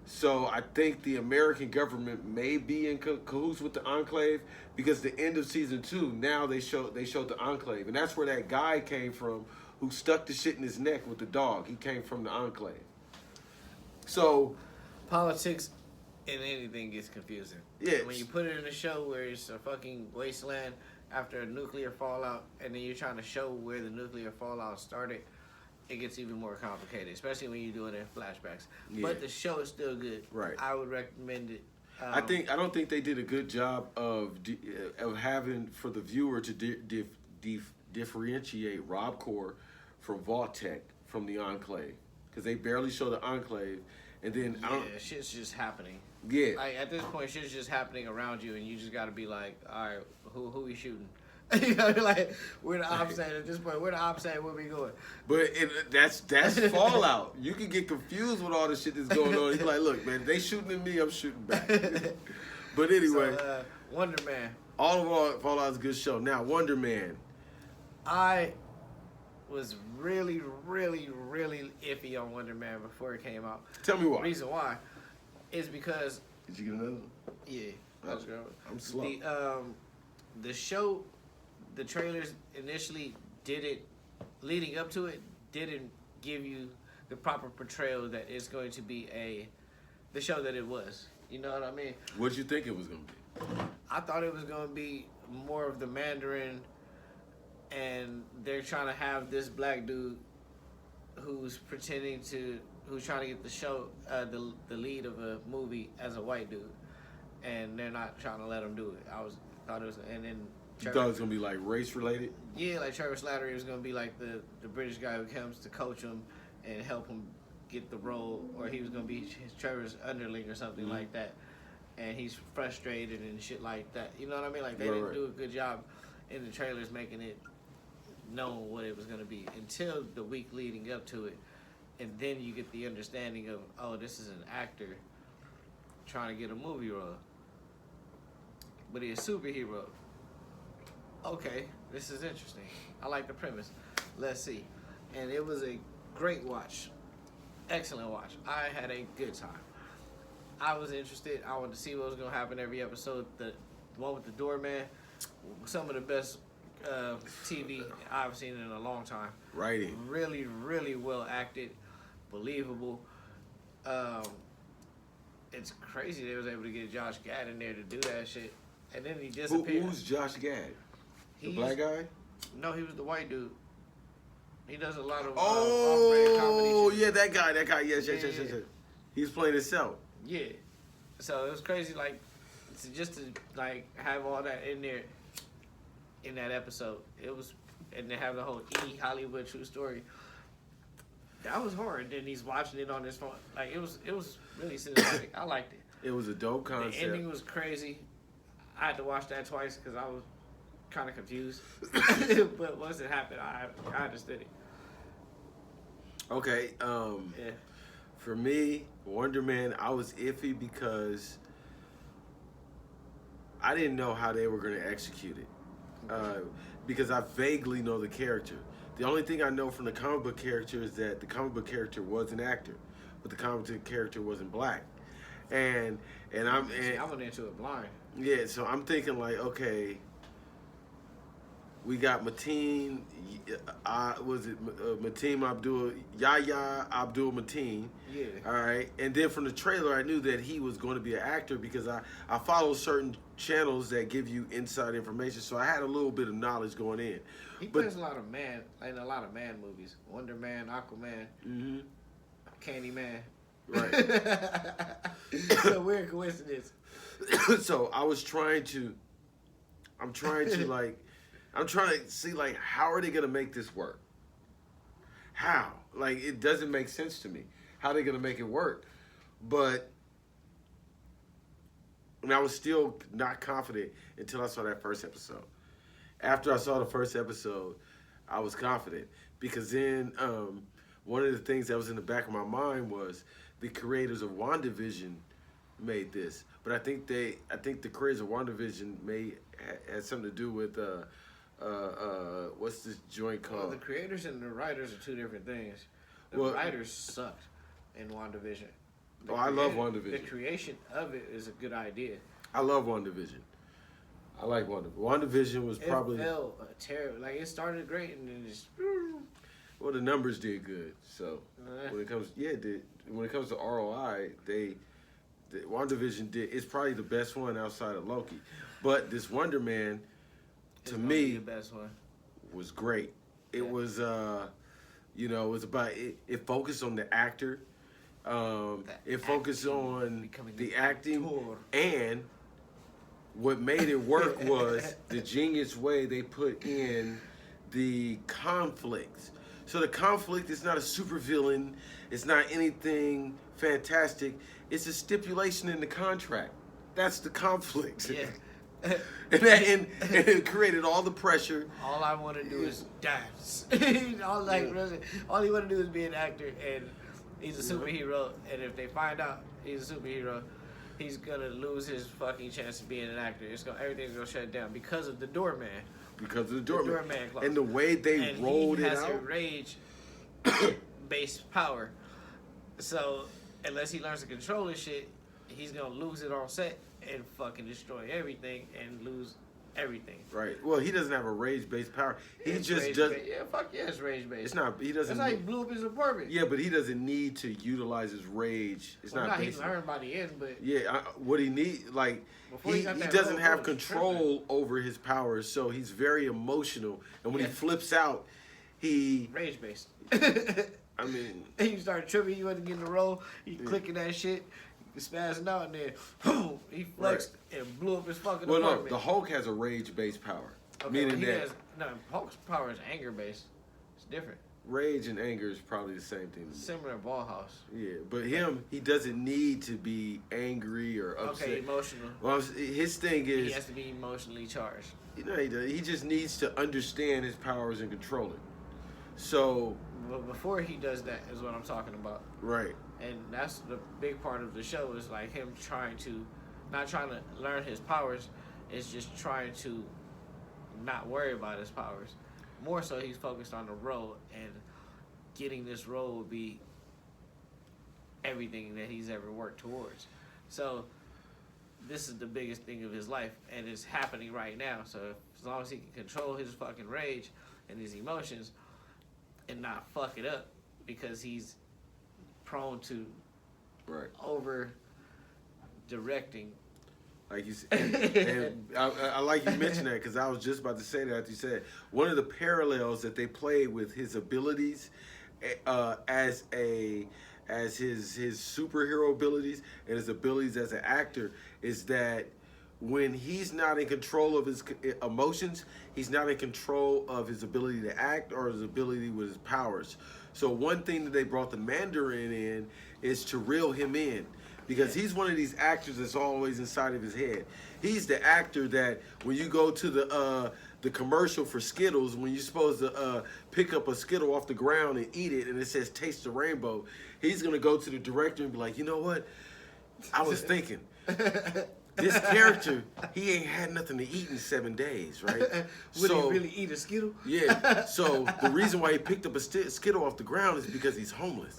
So I think the American government may be in cahoots with the Enclave, because the end of season 2, now they showed the Enclave, and that's where that guy came from who stuck the shit in his neck with the dog. He came from the Enclave. So politics in anything gets confusing. Yeah. When you put it in a show where it's a fucking wasteland after a nuclear fallout, and then you're trying to show where the nuclear fallout started, it gets even more complicated, especially when you're doing it in flashbacks. Yeah. But the show is still good. Right. I would recommend it. I don't think they did a good job of having for the viewer to differentiate RobCorp from Vault-Tec from the Enclave, because they barely show the Enclave, and then shit's just happening. Yeah. Like, at this point, shit's just happening around you, and you just got to be like, all right, who we shooting? You know, like, we're the opposite at this point. We're the opposite where we going. But that's Fallout. You can get confused with all the shit that's going on. You're like, look, man, if they shooting at me, I'm shooting back. But anyway, So, Wonder Man. all Fallout's a good show. Now, Wonder Man. I was really, really, really iffy on Wonder Man before it came out. Tell me why. Reason why is because Did you get another one? yeah, I'm slow. The show, the trailers initially leading up to it, didn't give you the proper portrayal that it's going to be the show that it was. You know what I mean? What did you think it was going to be? I thought it was going to be more of the Mandarin, and they're trying to have this black dude who's trying to get the show, the lead of a movie as a white dude, and they're not trying to let him do it. Thought it was, and then You thought it was going to be like race related? yeah, like Trevor Slattery was gonna be like the British guy who comes to coach him and help him get the role, or he was gonna be Trevor's underling or something like that, and he's frustrated and shit like that. You know what I mean? Like they didn't do a good job in the trailers making it known what it was gonna be until the week leading up to it, and then you get the understanding of, oh, this is an actor trying to get a movie role, but he's a superhero. Okay, this is interesting. I like the premise. Let's see. And it was a great watch. Excellent watch. I had a good time. I was interested. I wanted to see what was going to happen every episode. The one with the doorman, some of the best TV I've seen in a long time. Writing. Really, really well acted. Believable. It's crazy they was able to get Josh Gad in there to do that shit. And then he disappeared. Who's Josh Gad? The He's- black guy? No, he was the white dude. He does a lot of Oh, comedy shit. yeah, that guy. Yes. He's playing himself. Yeah. So it was crazy, like, to like have all that in there in that episode. It was, and to have the whole Hollywood true story. That was hard. Then he's watching it on his phone. Like it was really cinematic. I liked it. It was a dope The concept. ending was crazy. I had to watch that twice because I was kind of confused. But once it happened, I understood it. Okay, Yeah. for me, Wonder Man, I was iffy because I didn't know how they were going to execute it. Because I vaguely know the character. The only thing I know from the comic book character is that the comic book character was an actor, but the comic book character wasn't black. And I went into it blind. yeah, so I'm thinking like, okay, we got Mateen, Yahya Abdul Mateen. Yeah. All right, and then from the trailer, I knew that he was going to be an actor because I follow certain channels that give you inside information, so I had a little bit of knowledge going in. He But- plays a lot of man movies. Wonder Man, Aquaman, Mm-hmm. Candyman. Right. It's a weird coincidence. So I'm trying to see like how are they gonna make this work? How? Like it doesn't make sense to me. How are they gonna make it work? But and I was still not confident until I saw that first episode. After I saw the first episode, I was confident because then one of the things that was in the back of my mind was the creators of WandaVision made this, but I think the creators of WandaVision had something to do with what's this joint Well, called? the creators and the writers are two different things. The Well- writers sucked in WandaVision. I love WandaVision. The creation of it is a good idea. I love WandaVision. I like WandaVision was probably It felt terrible. Like it started great and then just. well, the numbers did good. So Uh. when it comes, it did. When it comes to ROI, WandaVision did. It's probably the best one outside of Loki, but this Wonder Man, It's to gonna be me, the best one. was great. It Yeah. was, it was about it focused on the actor. It focused acting, on becoming the an acting, actor. and what made it work was the genius way they put in the conflict. So the conflict is not a supervillain. It's not anything fantastic. It's a stipulation in the contract. That's the conflict. Yeah. and it created all the pressure. All I want to do is dance. all he want to do is be an actor, and he's a superhero. And if they find out he's a superhero, he's gonna lose his fucking chance of being an actor. Everything's gonna shut down because of the doorman. Because of the doorman. doorman clause. And the way they And rolled he it has a out. rage-based power. So unless he learns to control his shit, he's gonna lose it on set and fucking destroy everything and lose everything. Right. Well, he doesn't have a rage-based power. He It's just rage does. based. Yeah, fuck yeah, it's rage-based. It's not. He doesn't. That's how he blew up his apartment. Yeah, but he doesn't need to utilize his rage. It's Well, not. he based- learned by the end, but Yeah, what he need, like, Before he he got that doesn't role, have he was control over his powers, so he's very emotional. And when he Yeah. flips out, he, rage-based. I mean, He started tripping. You wasn't getting the role. He clicking that shit, spazzing out, and then boom, he flexed and blew up his fucking well, no, apartment. the Hulk has a rage-based power, Okay, meaning well, that Hulk's power is anger-based. It's different. rage and anger is probably the same thing. Similar Ball House. Yeah, but he doesn't need to be angry or upset. Okay, emotional. Well, his thing He is, has to be emotionally charged. he does. He just needs to understand his powers and control it. So But before he does that is what I'm talking about. right. And that's the big part of the show is like him not trying to learn his powers, is just trying to not worry about his powers. More so, he's focused on the role, and getting this role will be everything that he's ever worked towards. So this is the biggest thing of his life, and it's happening right now. So as long as he can control his fucking rage and his emotions and not fuck it up, because he's prone to Right. over directing. Like you said, and I like you mentioned that because I was just about to say that. You said one of the parallels that they played with his abilities as his superhero abilities and his abilities as an actor is that when he's not in control of his emotions, he's not in control of his ability to act or his ability with his powers. So one thing that they brought the Mandarin in is to reel him in, because he's one of these actors that's always inside of his head. He's the actor that when you go to the commercial for Skittles, when you're supposed to pick up a Skittle off the ground and eat it, and it says "Taste the Rainbow," he's gonna go to the director and be like, you know what? I was thinking. This character, he ain't had nothing to eat in 7 days, right? Would he really eat a Skittle? Yeah. So the reason why he picked up a Skittle off the ground is because he's homeless.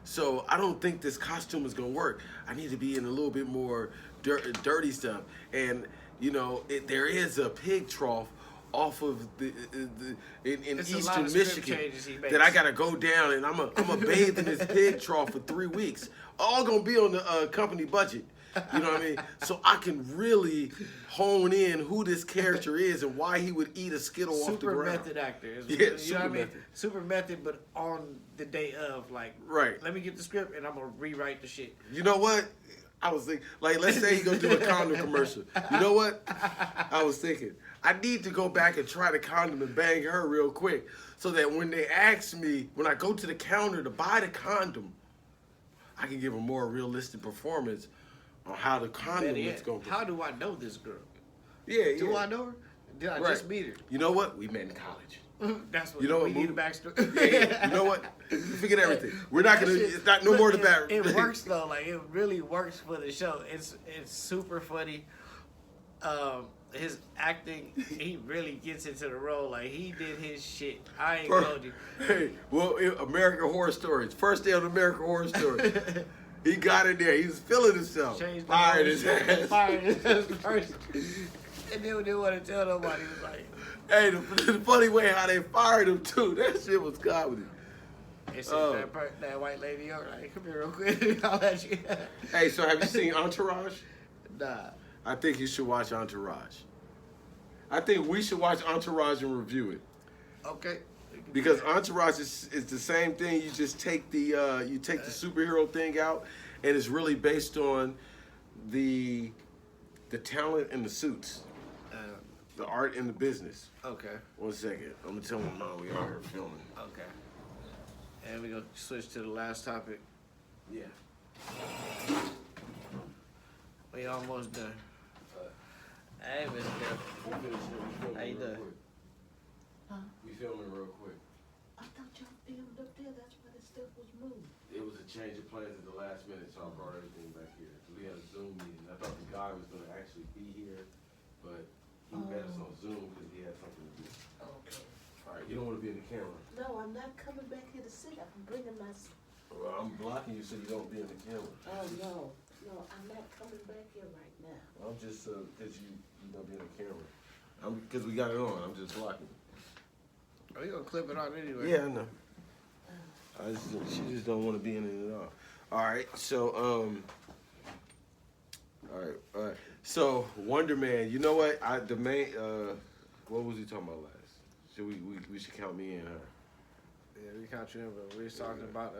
So I don't think this costume is gonna work. I need to be in a little bit more dirty stuff. And you know, there is a pig trough off of in Eastern Michigan that I gotta go down, and I'm a bathe in this pig trough for 3 weeks. All gonna be on the company budget. You know what I mean? So I can really hone in who this character is and why he would eat a Skittle off the ground. Super method actor. Yeah, you know super what I mean? method. Super method, but on the day of, like, Right. let me get the script and I'm gonna rewrite the shit. You know what? I was thinking, like, let's say he gonna do a condom commercial. You know what? I was thinking, I need to go back and try the condom and bang her real quick, so that when they ask me, when I go to the counter to buy the condom, I can give a more realistic performance on how the condom is going to. How do I know this girl? Yeah. Do I know her? Did I just meet her? You know what? We met in college. That's what You know we what, need a Moo? backstory. Yeah. You know what? Forget everything. We're not gonna. It's not no more to back. It works though. Like it really works for the show. It's super funny. His acting, he really gets into the role. Like he did his shit. I ain't told you. Hey, well, American Horror Stories. First day on American Horror Story. He got in there. He was feeling himself. Changed the Fired whole his shit. ass. Fired his ass first. And then didn't want to tell nobody. He was like, Hey, the funny way how they fired him too. That shit was comedy. it's that white lady over. Like, come here real quick. I'll let you. Hey, so have you seen Entourage? Nah. I think you should watch Entourage. I think we should watch Entourage and review it. Okay. Because Entourage is the same thing. You just take the superhero thing out, and it's really based on the talent and the suits, the art and the business. Okay. 1 second, I'm gonna tell my mom we are here filming. Okay. And we're gonna switch to the last topic. Yeah. We almost done. Hey, Mr. Jeff. How you doing? Huh? We filming real quick. I thought y'all filmed up there. That's why the stuff was moved. It was a change of plans at the last minute, so I brought everything back here. We had a Zoom meeting. I thought the guy was gonna actually be here, but he met us on Zoom because he had something to do. Okay. All right, you don't want to be in the camera. No, I'm not coming back here to sit. I'm bringing my. Well, I'm blocking you so you don't be in the camera. Oh no, no, I'm not coming back here right now. I'm just because you don't be in the camera. Because we got it on. I'm just blocking. Are you gonna clip it on anyway? Yeah, I know. She just don't want to be in it at all. All right, so all right. So Wonder Man, you know what? What was he talking about last? Should we should count me in, huh? Yeah, we count you in, but we was talking about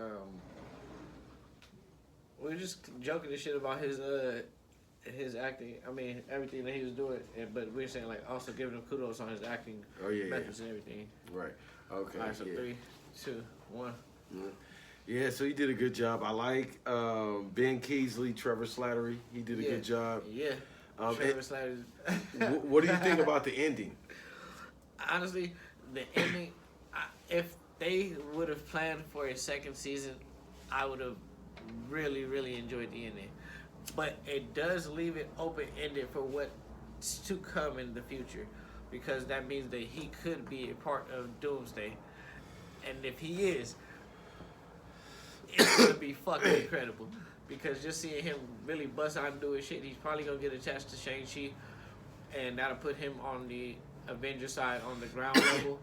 we were just joking and shit about his acting. I mean, everything that he was doing, but we were saying like also giving him kudos on his acting methods and everything. Right. Okay. All right, so 3, 2, 1. Yeah, so he did a good job. I like Ben Keasley, Trevor Slattery. He did a good job. Yeah. Trevor Slattery. What do you think about the ending? Honestly, the ending, if they would have planned for a second season, I would have really, really enjoyed the ending. But it does leave it open-ended for what's to come in the future, because that means that he could be a part of Doomsday. And if he is, it's going to be fucking incredible. Because just seeing him really bust out and do his shit, he's probably going to get attached to Shang-Chi. And that'll put him on the Avenger side on the ground level.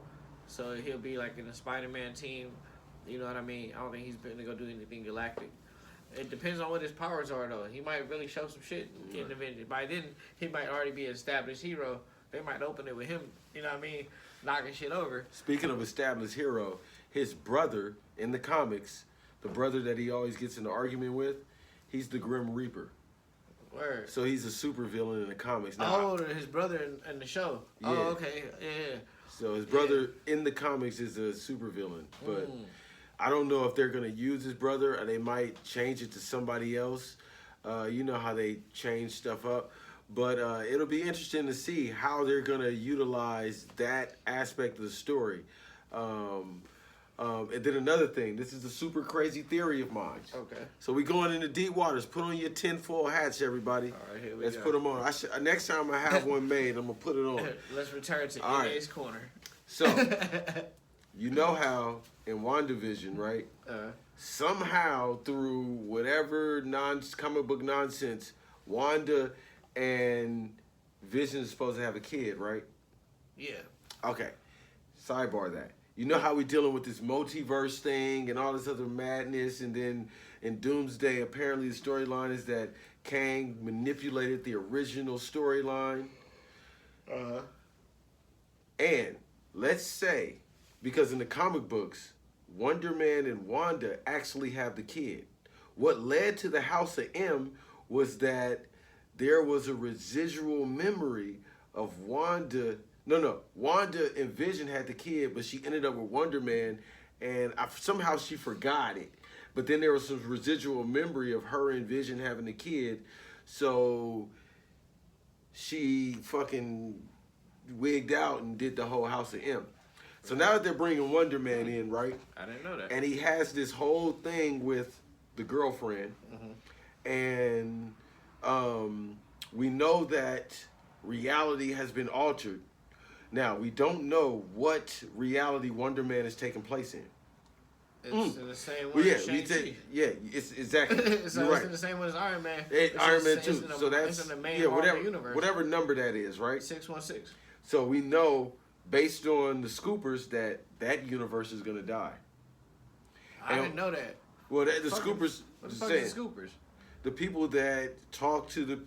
So he'll be like in the Spider-Man team. You know what I mean? I don't think he's going to go do anything galactic. It depends on what his powers are, though. He might really show some shit in Avenger. By then, he might already be an established hero. They might open it with him, you know what I mean, knocking shit over. Speaking of established hero, his brother in the comics, the brother that he always gets in an argument with, he's the Grim Reaper. Word. So he's a super villain in the comics. Now, Oh, his brother in the show. Yeah. Oh, okay. Yeah. so his brother in the comics is a super villain, but I don't know if they're gonna use his brother or they might change it to somebody else. You know how they change stuff up, but it'll be interesting to see how they're gonna utilize that aspect of the story. And then another thing, this is a super crazy theory of mine. Okay. So we going into deep waters. Put on your tinfoil hats, everybody. All right, here we Let's go. put them on. Next time I have one made, I'm gonna put it on. Let's return to All right. NA's corner. So, you know how in WandaVision, right? Somehow through whatever comic book nonsense, Wanda and Vision is supposed to have a kid, right? Yeah. Okay. Sidebar that. You know how we dealing with this multiverse thing and all this other madness, and then in Doomsday, apparently the storyline is that Kang manipulated the original storyline. And let's say, because in the comic books, Wonder Man and Wanda actually have the kid. What led to the House of M was that there was a residual memory of Wanda. Wanda and Vision had the kid, but she ended up with Wonder Man, and somehow she forgot it. But then there was some residual memory of her and Vision having the kid, so she fucking wigged out and did the whole House of M. So now that they're bringing Wonder Man in, right? I didn't know that. And he has this whole thing with the girlfriend, and we know that reality has been altered. Now, we don't know what reality Wonder Man is taking place in. It's in the same one Well, yeah, as Shang-Chi. it's exactly. So You're it's right. in the same one as Iron Man. Iron Man It's too. in the- So that's it's in the main Marvel universe. whatever number that is, right? 616. So we know based on the scoopers that universe is gonna die. I didn't know that. Well, the Fucking- scoopers What the fuck saying is the Scoopers? the people that talk to the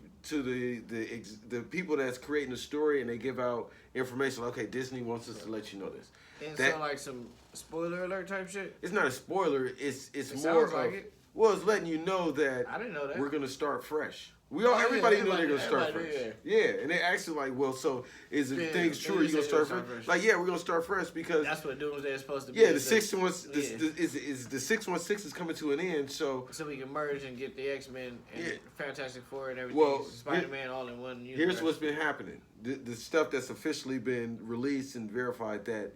people that's creating the story, and they give out information. Okay, Disney wants us to let you know this. And That- so like some spoiler alert type shit? It's not a spoiler. It's more sounds of like it. well, it's letting you know that I didn't know that. we're gonna start fresh. everybody- Everybody knew they're gonna start everybody fresh. knew, Yeah, and they actually like, well, so is the Yeah, things they true? Are you said gonna they start would fresh? start fresh. Like, yeah, we're gonna start fresh because That's what Doomsday is supposed to be. yeah, the is 616 yeah. is the 616 is coming to an end. So So we can merge and get the X-Men and Yeah. Fantastic Four and everything. Well, Spider-Man all in one universe. here's what's been happening. The stuff that's officially been released and verified that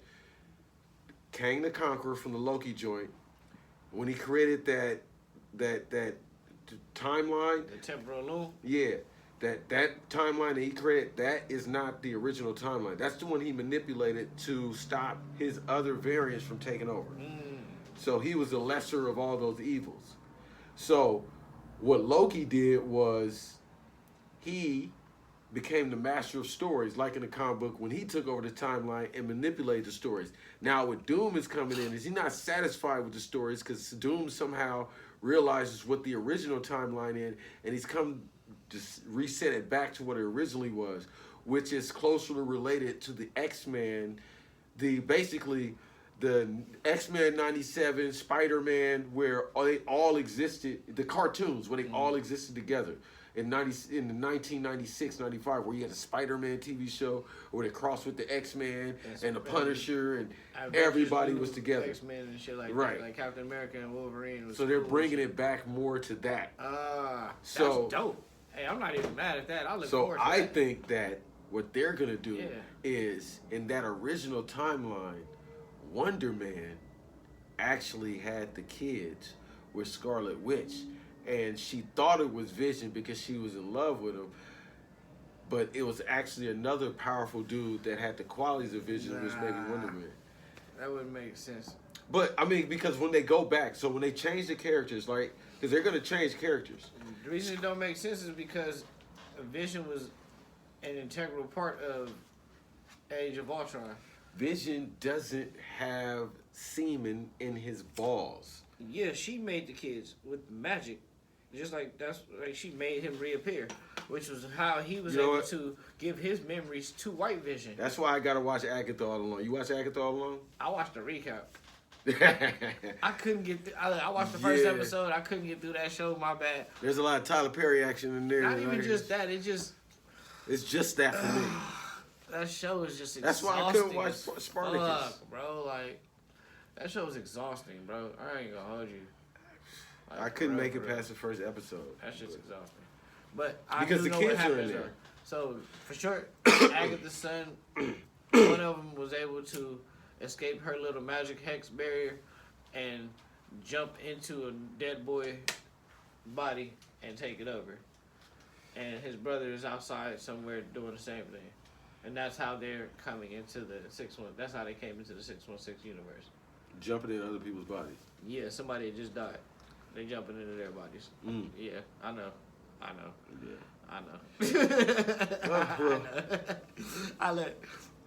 Kang the Conqueror from the Loki joint, when he created that timeline, the temporal loom. yeah, that timeline that he created, that is not the original timeline. That's the one he manipulated to stop his other variants from taking over. So he was the lesser of all those evils. So what Loki did was he became the master of stories, like in the comic book, when he took over the timeline and manipulated the stories. Now, what Doom is coming in is he's not satisfied with the stories because Doom somehow realizes what the original timeline is, and he's come to reset it back to what it originally was, which is closely related to the X-Men, basically the X-Men 97, Spider-Man, where they all existed, the cartoons, where they all existed together. In the 1996, 95, where you had the Spider-Man TV show, where they crossed with the X-Men and the Punisher, and everybody was together. X-Men and shit like Right. that. Like Captain America and Wolverine. Was So they're cool bringing shit. it back more to that. So that's dope. Hey, I'm not even mad at that. I look So forward to I that. think that what they're gonna do Yeah. is in that original timeline, Wonder Man actually had the kids with Scarlet Witch, and she thought it was Vision because she was in love with him, but it was actually another powerful dude that had the qualities of Vision, which made me Wonder Man. That wouldn't make sense. But I mean, because when they go back, so when they change the characters, like, because they're gonna change characters. The reason it don't make sense is because Vision was an integral part of Age of Ultron. Vision doesn't have semen in his balls. Yeah, she made the kids with magic. Just like she made him reappear, which was how he was able to give his memories to White Vision. That's why I gotta watch Agatha all along. You watch Agatha all along? I watched the recap. I couldn't get through. I watched the first episode. I couldn't get through that show. My bad. There's a lot of Tyler Perry action in there. Not even just that. It's just that for me. That show is just exhausting. That's why I couldn't watch Spartacus. Fuck, bro. Like, that show was exhausting, bro. I ain't gonna hold you. Like, I couldn't make it past the first episode. That's just exhausting. But because do the know what kids are in happens, there. though. So, for sure, Agatha's son, one of them was able to escape her little magic hex barrier and jump into a dead boy body and take it over. And his brother is outside somewhere doing the same thing. And that's how they're coming into the 616. That's how they came into the 616 universe. Jumping in other people's bodies. Yeah, somebody had just died. They jumping into their bodies. Yeah, I know. Yeah. I know. Well,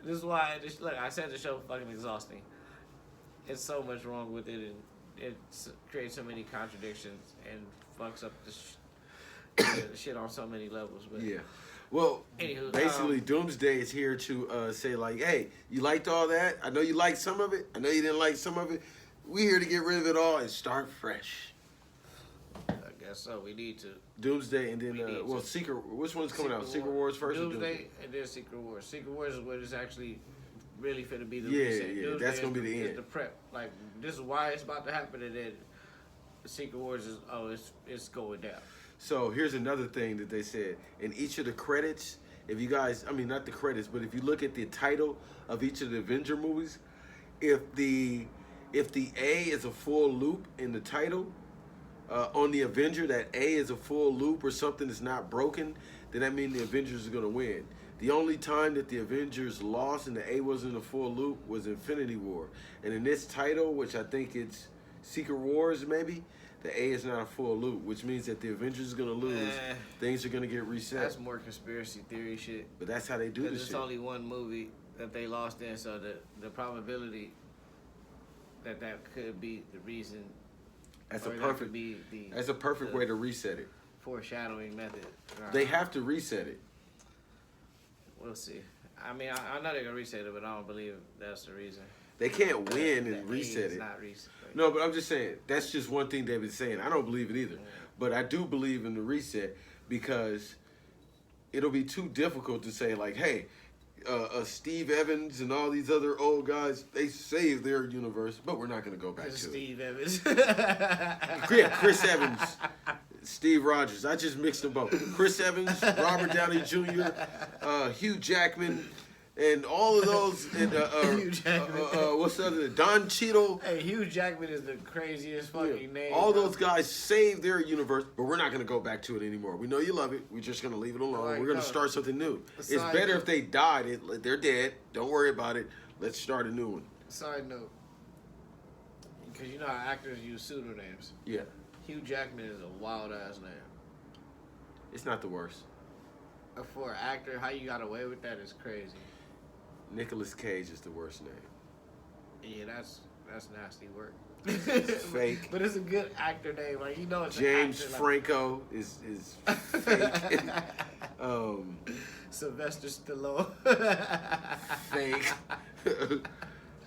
This is why. Look, I said the show fucking exhausting. It's so much wrong with it, and it creates so many contradictions and fucks up the shit on so many levels. But yeah. Well, anywho, basically, Doomsday is here to say, like, hey, you liked all that? I know you liked some of it. I know you didn't like some of it. We're here to get rid of it all and start fresh. I guess so. We need to. Doomsday and then, Secret. Which one's coming out? Secret Wars first? Doomsday and then Secret Wars. Secret Wars is what is actually really finna be the Yeah, reset. yeah, Doomsday that's gonna be the is end. the prep. Like, this is why it's about to happen, and then Secret Wars is it's going down. So here's another thing that they said. In each of the credits, if you guys, I mean, not the credits, but if you look at the title of each of the Avenger movies, if the A is a full loop in the title, on the Avenger, that A is a full loop or something that's not broken, then that means the Avengers are going to win. The only time that the Avengers lost and the A wasn't a full loop was Infinity War. And in this title, which I think it's Secret Wars maybe, the A is not a full loop, which means that the Avengers are going to lose. Things are going to get reset. That's more conspiracy theory shit. But that's how they do this Because shit. it's only one movie that they lost in, so the probability that could be the reason. That's or a that perfect. could be That's a perfect way to reset it. foreshadowing method. They have to reset it. We'll see. I mean, I know they're gonna reset it, but I don't believe that's the reason. They can't win and The reset A is it. Not reset. No, but I'm just saying, that's just one thing they've been saying. I don't believe it either. But I do believe in the reset because it'll be too difficult to say, like, hey, Steve Evans and all these other old guys, they saved their universe, but we're not going to go back to Steve Evans. it. Yeah, Chris Evans, Steve Rogers. I just mixed them both. Chris Evans, Robert Downey Jr., Hugh Jackman, and all of those. And, Hugh Jackman. What's the other? Don Cheadle. Hey, Hugh Jackman is the craziest fucking name. All bro. those guys saved their universe, but we're not going to go back to it anymore. We know you love it. We're just going to leave it alone. Like, we're going to start something new. It's Side better note. if they died. They're dead. Don't worry about it. Let's start a new one. Side note, because you know how actors use pseudonyms. Yeah. Hugh Jackman is a wild ass name. It's not the worst. For an actor, how you got away with that is crazy. Nicolas Cage is the worst name. Yeah, that's nasty work. Fake. But it's a good actor name. Like, you know, it's James an actor, Franco is fake. Sylvester Stallone. Fake.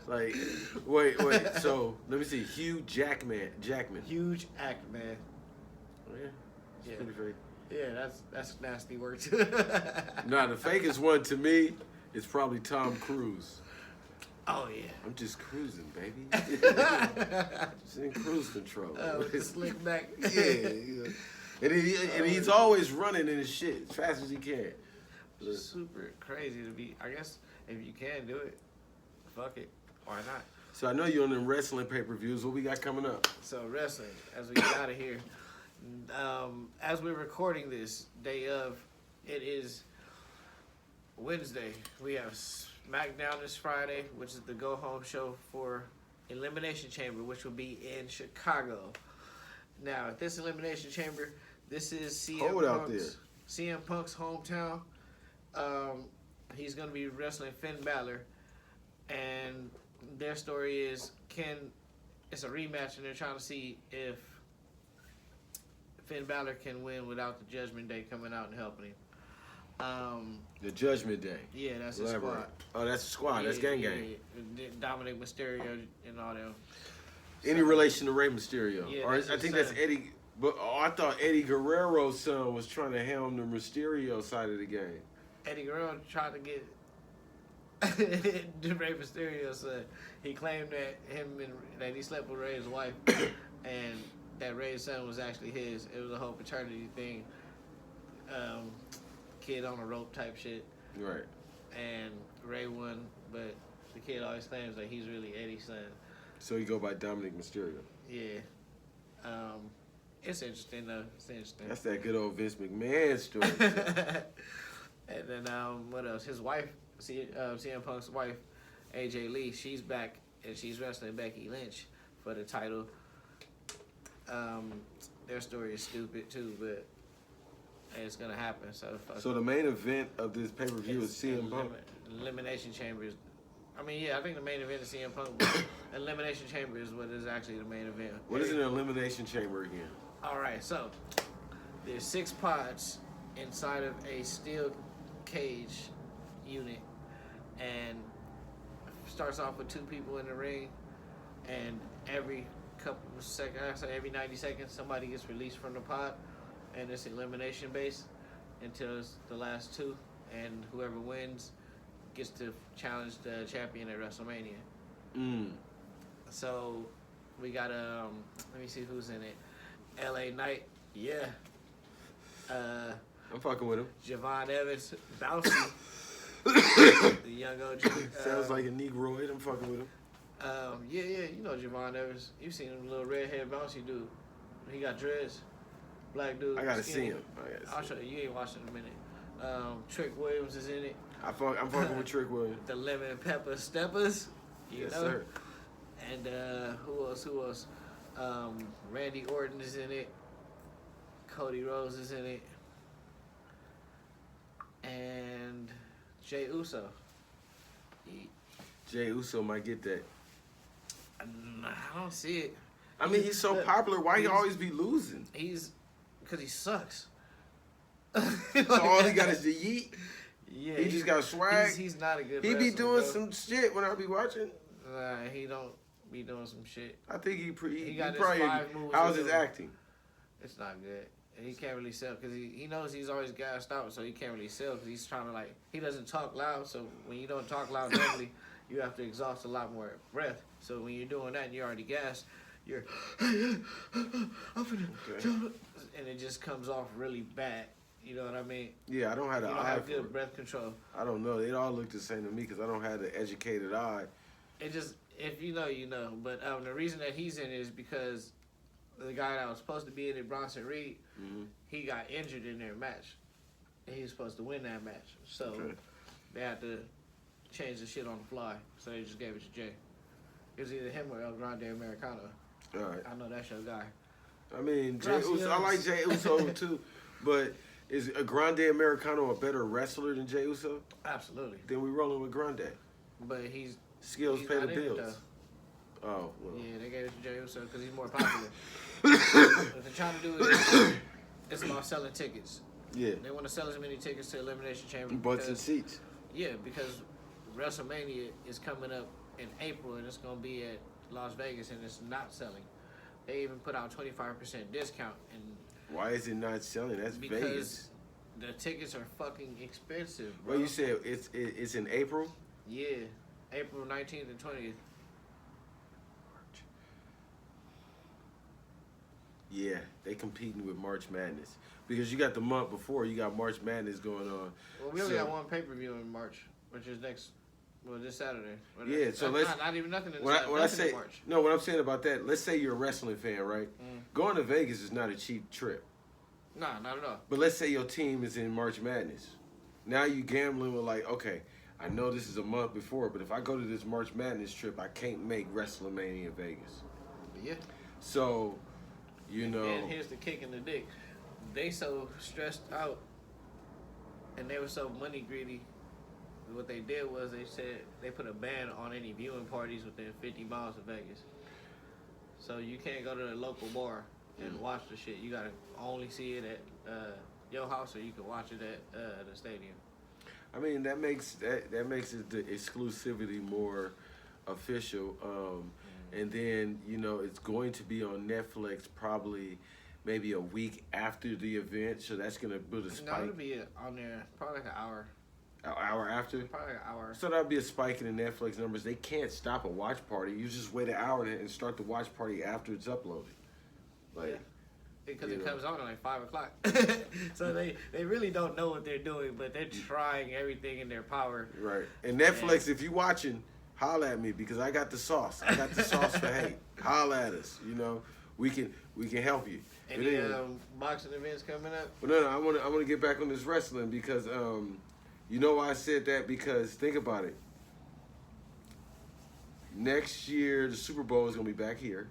Like, wait. So let me see. Hugh Jackman. Huge act, man. Yeah. It's Yeah. pretty fake. Yeah, that's nasty work too. Nah, the fakest one to me is probably Tom Cruise. Oh yeah. I'm just cruising, baby. Just in cruise control. Slick back. Yeah. And he's always running in his shit as fast as he can. Super crazy to be. I guess if you can do it, fuck it. Why not? So I know you're on them wrestling pay-per-views. What we got coming up? So wrestling, as we get out of here, as we're recording this day of, it is Wednesday. We have SmackDown this Friday, which is the go-home show for Elimination Chamber, which will be in Chicago. Now, at this Elimination Chamber, this is CM Punk's hometown. He's going to be wrestling Finn Balor, and their story is it's a rematch, and they're trying to see if Finn Balor can win without the Judgment Day coming out and helping him. The Judgment Day. Yeah, that's the squad. Oh, that's the squad. That's gang gang. Yeah. Dominic Mysterio and all them. Any relation to Rey Mysterio? Yeah, or I think that's Eddie. But I thought Eddie Guerrero's son was trying to helm the Mysterio side of the game. Eddie Guerrero tried to get Rey Mysterio's son. He claimed that he slept with Rey's wife, and that Rey's son was actually his. It was a whole paternity thing. Kid on a rope type shit. Right. And Rey won, but the kid always claims that he's really Eddie's son. So you go by Dominic Mysterio. Yeah. It's interesting though. It's interesting. That's that good old Vince McMahon story. And then what else? His wife, CM Punk's wife, AJ Lee, she's back and she's wrestling Becky Lynch for the title. Their story is stupid too, but it's gonna happen. So the main event of this pay-per-view is CM Punk. Elimination Chamber is. I mean, yeah, I think the main event is CM Punk, but Elimination Chamber is what is actually the main event. What is an Elimination Chamber again? All right, so there's 6 pods inside of a steel cage unit, and starts off with 2 people in the ring, and every couple of seconds, every 90 seconds, somebody gets released from the pod, and it's elimination based until it's the last 2, and whoever wins gets to challenge the champion at WrestleMania. So we got let me see who's in it. LA Knight, yeah. I'm fucking with him. Javon Evans, Bouncy, the young OG. Sounds like a Negroid. I'm fucking with him. Yeah, you know Javon Evans. You've seen him, little redhead bouncy dude. He got dreads. Black dude. I gotta skinny. see him. I'll show you. You ain't watched it in a minute. Trick Williams is in it. I'm fucking with Trick Williams. The Lemon Pepper Steppers. You Yes, know? sir. And who else? Randy Orton is in it. Cody Rhodes is in it. And Jey Uso. Jey Uso might get that. I don't see it. I mean, he's so popular. Why he always be losing? Because he sucks. So all he got is the yeet. Yeah, He just got swag. He's not a good He wrestler, be doing bro. some shit when I be watching. Nah, he don't be doing some shit. I think he got his probably. 5 moves How's to his do. acting? It's not good. And he can't really sell because he knows he's always gassed out, so he can't really sell because he's trying to he doesn't talk loud. So when you don't talk loud normally, you have to exhaust a lot more breath. So when you're doing that and you're already gassed, you're I'm finna jump, and it just comes off really bad. You know what I mean? Yeah, I don't have the You don't eye have for good it. breath control. I don't know. They all look the same to me because I don't have the educated eye. It just, if you know, you know. But the reason that he's in it is because the guy that was supposed to be in it, Bronson Reed, he got injured in their match. And he was supposed to win that match. So they had to change the shit on the fly. So they just gave it to Jay. It was either him or El Grande Americano. All right. I know that's your guy. I mean, Jey Gracias. Uso, I like Jey Uso too, but is a Grande Americano a better wrestler than Jey Uso? Absolutely. Then we rolling with Grande. But he's Skills pay the not in it, bills. Oh, well. Yeah, they gave it to Jey Uso because he's more popular. What they're trying to do is it's about selling tickets. Yeah. They want to sell as many tickets to Elimination Chamber. Butts and because- seats. Yeah, because WrestleMania is coming up in April and it's going to be at Las Vegas and it's not selling. They even put out 25% discount and Why is it not selling? That's because Vegas. the tickets are fucking expensive, bro. Well, you said it's in April? Yeah, April 19th and 20th. Yeah, they competing with March Madness. Because you got the month before, you got March Madness going on. Well, we only So- got one pay-per-view in March, which is next Well, this Saturday. Well, Yeah, so let's not even nothing in when I nothing in say March. no, what I'm saying about that, let's say you're a wrestling fan, right? Going to Vegas is not a cheap trip. Nah, not at all. But let's say your team is in March Madness. Now you gambling with like, okay, I know this is a month before, but if I go to this March Madness trip, I can't make WrestleMania in Vegas. Yeah. So, you know. And here's the kick in the dick. They so stressed out and they were so money greedy. What they did was they said they put a ban on any viewing parties within 50 miles of Vegas. So you can't go to the local bar and watch the shit. You gotta only see it at your house, or you can watch it at the stadium. I mean, that makes it the exclusivity more official. And then, you know, it's going to be on Netflix probably maybe a week after the event, so that's going to build a spike. No, it'll be on there probably like an hour. An hour after? Probably an hour. So that'll be a spike in the Netflix numbers. They can't stop a watch party. You just wait an hour and start the watch party after it's uploaded. Like, yeah. Because you it know. comes on at like 5 o'clock. So they really don't know what they're doing, but they're trying everything in their power. Right. And Netflix, if you watching, holla at me because I got the sauce. I got the sauce for hate. Holla at us. You know, we can help you. Any boxing events coming up? But no, I want to get back on this wrestling because you know why I said that? Because think about it. Next year, the Super Bowl is gonna be back here.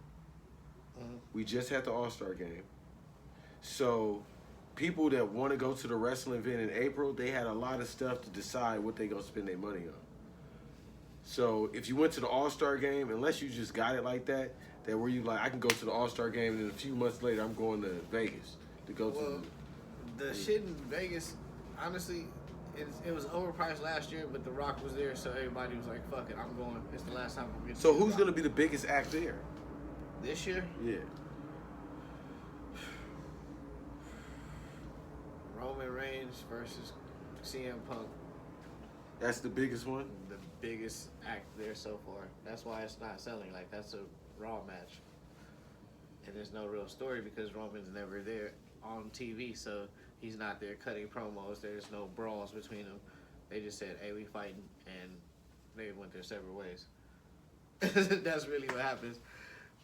We just had the All-Star game. So people that want to go to the wrestling event in April, they had a lot of stuff to decide what they gonna spend their money on. So if you went to the All-Star game, unless you just got it like that where you like, I can go to the All-Star game and then a few months later I'm going to Vegas to go to the shit in Vegas, honestly, it was overpriced last year, but The Rock was there, so everybody was like, fuck it, I'm going. It's the last time I'm getting So who's gonna be the biggest act there? This year? Yeah. Roman Reigns versus CM Punk. That's the biggest one? The biggest act there so far. That's why it's not selling. Like, that's a Raw match. And there's no real story because Roman's never there on TV, so he's not there cutting promos. There's no brawls between them. They just said, hey, we fighting, and they went their separate ways. That's really what happens.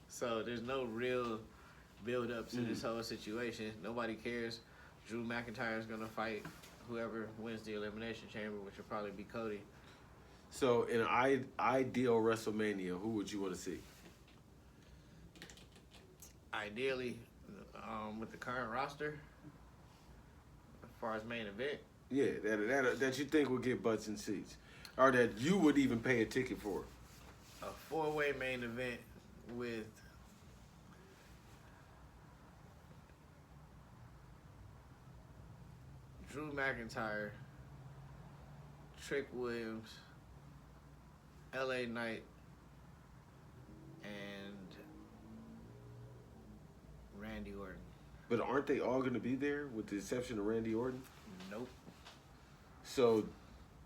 So there's no real build-up to this whole situation. Nobody cares. Drew McIntyre is going to fight whoever wins the Elimination Chamber, which will probably be Cody. So in an ideal WrestleMania, who would you want to see? Ideally, with the current roster, as far as main event, Yeah, that you think would get butts and seats. Or that you would even pay a ticket for. a four-way main event with Drew McIntyre, Trick Williams, LA Knight, and Randy Orton. But aren't they all going to be there with the exception of Randy Orton? Nope. So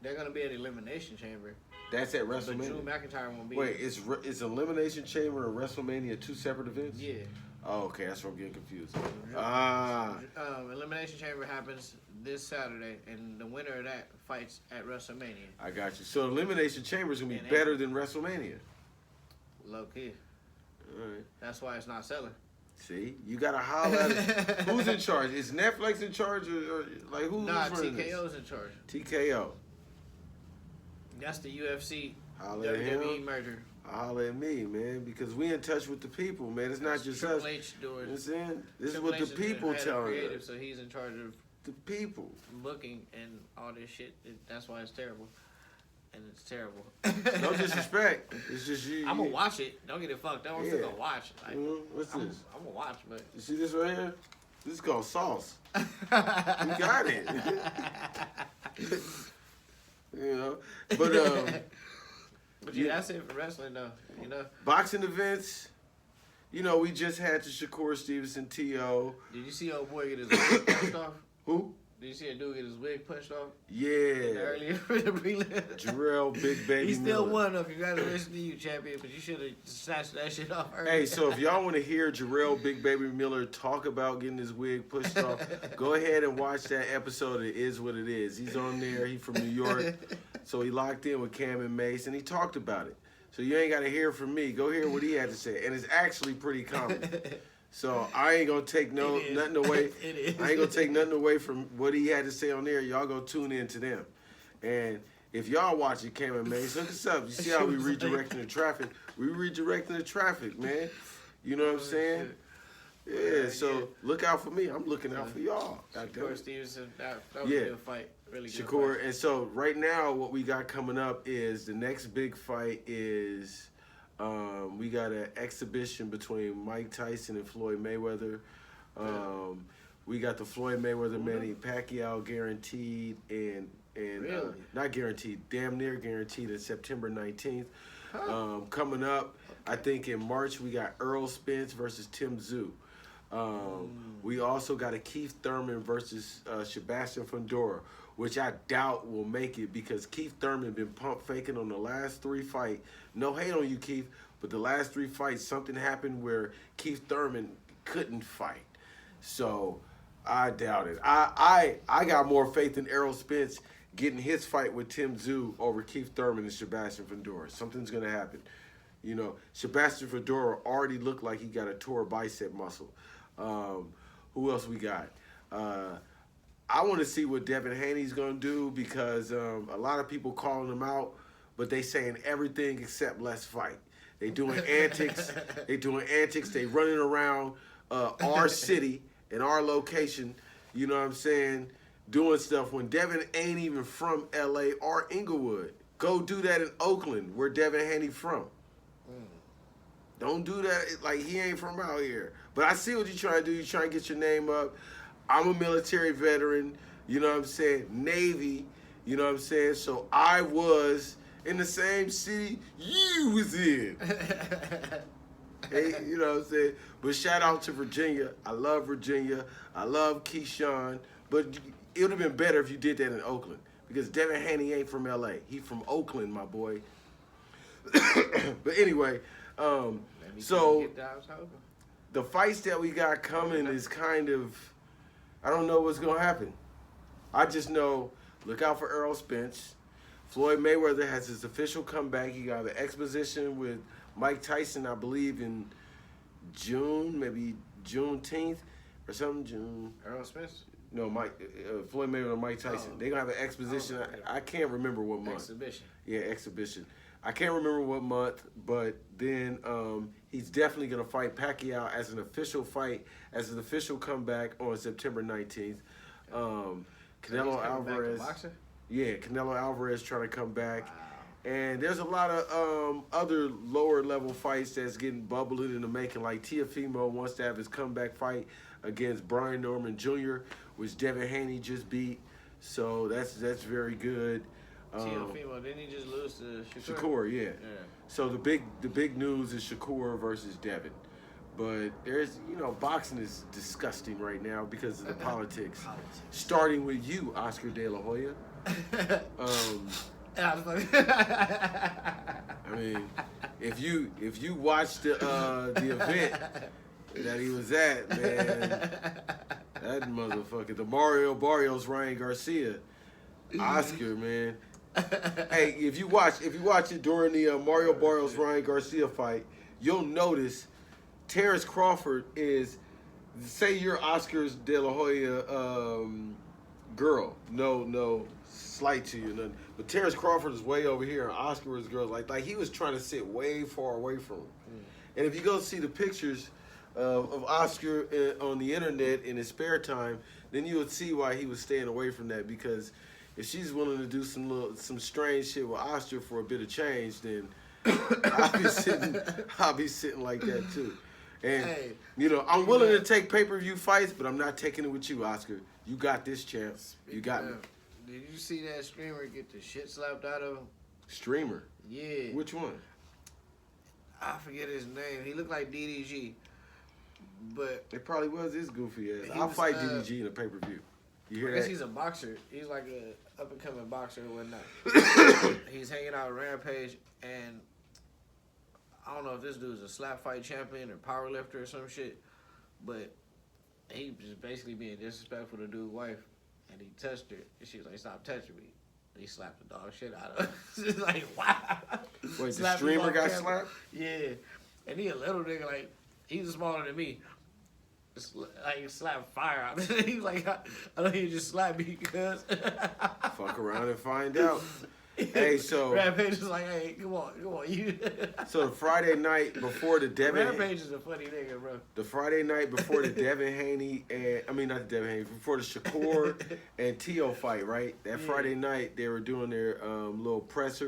They're going to be at Elimination Chamber. that's at But Drew WrestleMania. McIntyre won't be Wait, there. is Elimination Chamber and WrestleMania two separate events? Yeah. Oh, okay, that's where I'm getting confused. Elimination Chamber happens this Saturday, and the winner of that fights at WrestleMania. I got you. So Elimination Chamber is going to be And better than WrestleMania. Low key. All right. That's why it's not selling. See, you got to holler at it. Who's in charge? Is Netflix in charge or like who's Nah, running this? TKO's in charge. TKO. That's the UFC Holla at WWE him. merger. Holla at me, man, because we in touch with the people, man. It's not just Triple us. H doing. You know what I'm saying? This is Triple what H the people head of telling creative, us. so he's in charge of The people. booking and all this shit. That's why it's terrible. And it's terrible. No disrespect. It's just you. I'm gonna watch it. Don't get it fucked up. I'm still Yeah. gonna watch. Like, What's I'm this? gonna watch, but You see this right here? This is called sauce. You got it. You know, but But yeah, that's it for wrestling, though. You know, boxing events. You know, we just had the Shakur Stevenson TO. did you see old boy get his leg chopped off? Who? Did you see a dude get his wig pushed off? Yeah. Earlier for the prelim. Jarrell Big Baby He still Miller. won though. Congratulations to you, champion. But you should have snatched that shit off earlier. Hey, so if y'all want to hear Jarrell Big Baby Miller talk about getting his wig pushed off, go ahead and watch that episode of It Is What It Is. He's on there. He's from New York. So he locked in with Cam and Mace, and he talked about it. So you ain't got to hear from me. Go hear what he had to say. And it's actually pretty common. So I ain't going to take nothing away. It is. I ain't going to take nothing away from what he had to say on there. Y'all go tune in to them. And if y'all watching Cam and Mace, look us up. You see how we redirecting the traffic? We redirecting the traffic, man. You know what I'm saying? Yeah, so look out for me. I'm looking out for y'all. Shakur Stevenson, that was a good fight. Really good Shakur, fight. and so right now what we got coming up is the next big fight is we got an exhibition between Mike Tyson and Floyd Mayweather. We got the Floyd Mayweather Manny Pacquiao guaranteed and Really? not guaranteed, damn near guaranteed in September 19th. Coming up, I think in March we got Errol Spence versus Tim Tszyu. We also got a Keith Thurman versus Sebastian Fundora, which I doubt will make it because Keith Thurman been pump faking on the last 3 fights. No hate on you, Keith, but the last 3 fights, something happened where Keith Thurman couldn't fight. So I doubt it. I got more faith in Errol Spence getting his fight with Tim Tszyu over Keith Thurman and Sebastian Fundora. Something's gonna happen. You know, Sebastian Fundora already looked like he got a tore bicep muscle. Who else we got? I want to see what Devin Haney's gonna do because a lot of people calling him out, but they saying everything except let's fight. They doing antics. They running around our city and our location. You know what I'm saying? Doing stuff when Devin ain't even from L.A. or Inglewood. Go do that in Oakland, where Devin Haney from. Don't do that like he ain't from out here. But I see what you're trying to do. You're trying to get your name up. I'm a military veteran, you know what I'm saying? Navy, you know what I'm saying? So I was in the same city you was in. Hey, you know what I'm saying? But shout out to Virginia. I love Virginia. I love Keyshawn. But it would have been better if you did that in Oakland because Devin Haney ain't from L.A. He from Oakland, my boy. But anyway, so the fights that we got coming is kind of, I don't know what's going to happen. I just know, look out for Errol Spence. Floyd Mayweather has his official comeback. He got an exposition with Mike Tyson, I believe, in June, maybe Juneteenth or something. June. Errol Spence? No, Floyd Mayweather and Mike Tyson. They're going to have an exposition. I can't remember what month. Exhibition. Yeah, exhibition. I can't remember what month, but then he's definitely going to fight Pacquiao as an official fight, as an official comeback on September 19th. Canelo Alvarez. Yeah, Canelo Alvarez trying to come back. Wow. And there's a lot of other lower level fights that's getting bubbling in the making. Like Teofimo wants to have his comeback fight against Brian Norman Jr., which Devin Haney just beat. So that's very good. Teofimo, didn't he just lose to Shakur? Shakur, yeah. So the big news is Shakur versus Devin. But there's, boxing is disgusting right now because of the politics. Starting with you, Oscar De La Hoya. I mean, if you watch the event that he was at, man, that motherfucker, the Mario Barrios Ryan Garcia, Oscar, man. Hey, if you watch it during the Mario Barrios Ryan Garcia fight, you'll notice Terrence Crawford is, say you're Oscar's De La Hoya girl. No slight to you, nothing. But Terrence Crawford is way over here, and Oscar is girl. Like he was trying to sit way far away from him. And if you go see the pictures of Oscar on the internet in his spare time, then you would see why he was staying away from that. Because if she's willing to do some strange shit with Oscar for a bit of change, then I'll be sitting like that too. And I'm willing to take pay-per-view fights, but I'm not taking it with you, Oscar. You got this, champ. You got me. Did you see that streamer get the shit slapped out of him? Streamer? Yeah. Which one? I forget his name. He looked like DDG. But it probably was his goofy ass. I'll fight DDG in a pay-per-view. You hear I guess that? he's a boxer. He's like a up and coming boxer or whatnot. He's hanging out at Rampage, and I don't know if this dude's a slap fight champion or power lifter or some shit, but he just basically being disrespectful to dude's wife, and he touched her, and she was like, "Stop touching me." He slapped the dog shit out of her. She's like, wow. Wait, the Slapped him streamer off got camera. slapped? Yeah. And he a little nigga, like, he's smaller than me. Like, slap fire out. He was like, I know you just slapped me because. Fuck around and find out. Hey, so Rampage is like, hey, come on, you. so the Friday night before the Devin, Rampage is a funny nigga, bro. the Friday night before the Devin Haney and I mean not the Devin Haney, before the Shakur and Tio fight, right? That Friday night they were doing their little press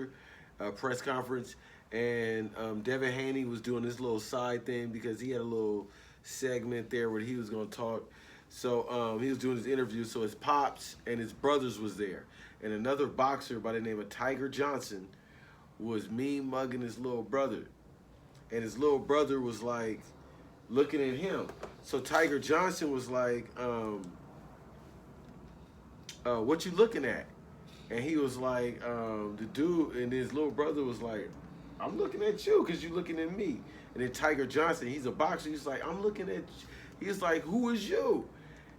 conference, and Devin Haney was doing this little side thing because he had a little segment there where he was gonna talk. So he was doing his interview. So his pops and his brothers was there. And another boxer by the name of Tiger Johnson was mean mugging his little brother. And his little brother was like looking at him. So Tiger Johnson was like, what you looking at? And he was like, the dude, and his little brother was like, I'm looking at you because you looking at me. And then Tiger Johnson, he's a boxer, he's like, I'm looking at you. He's like, who is you?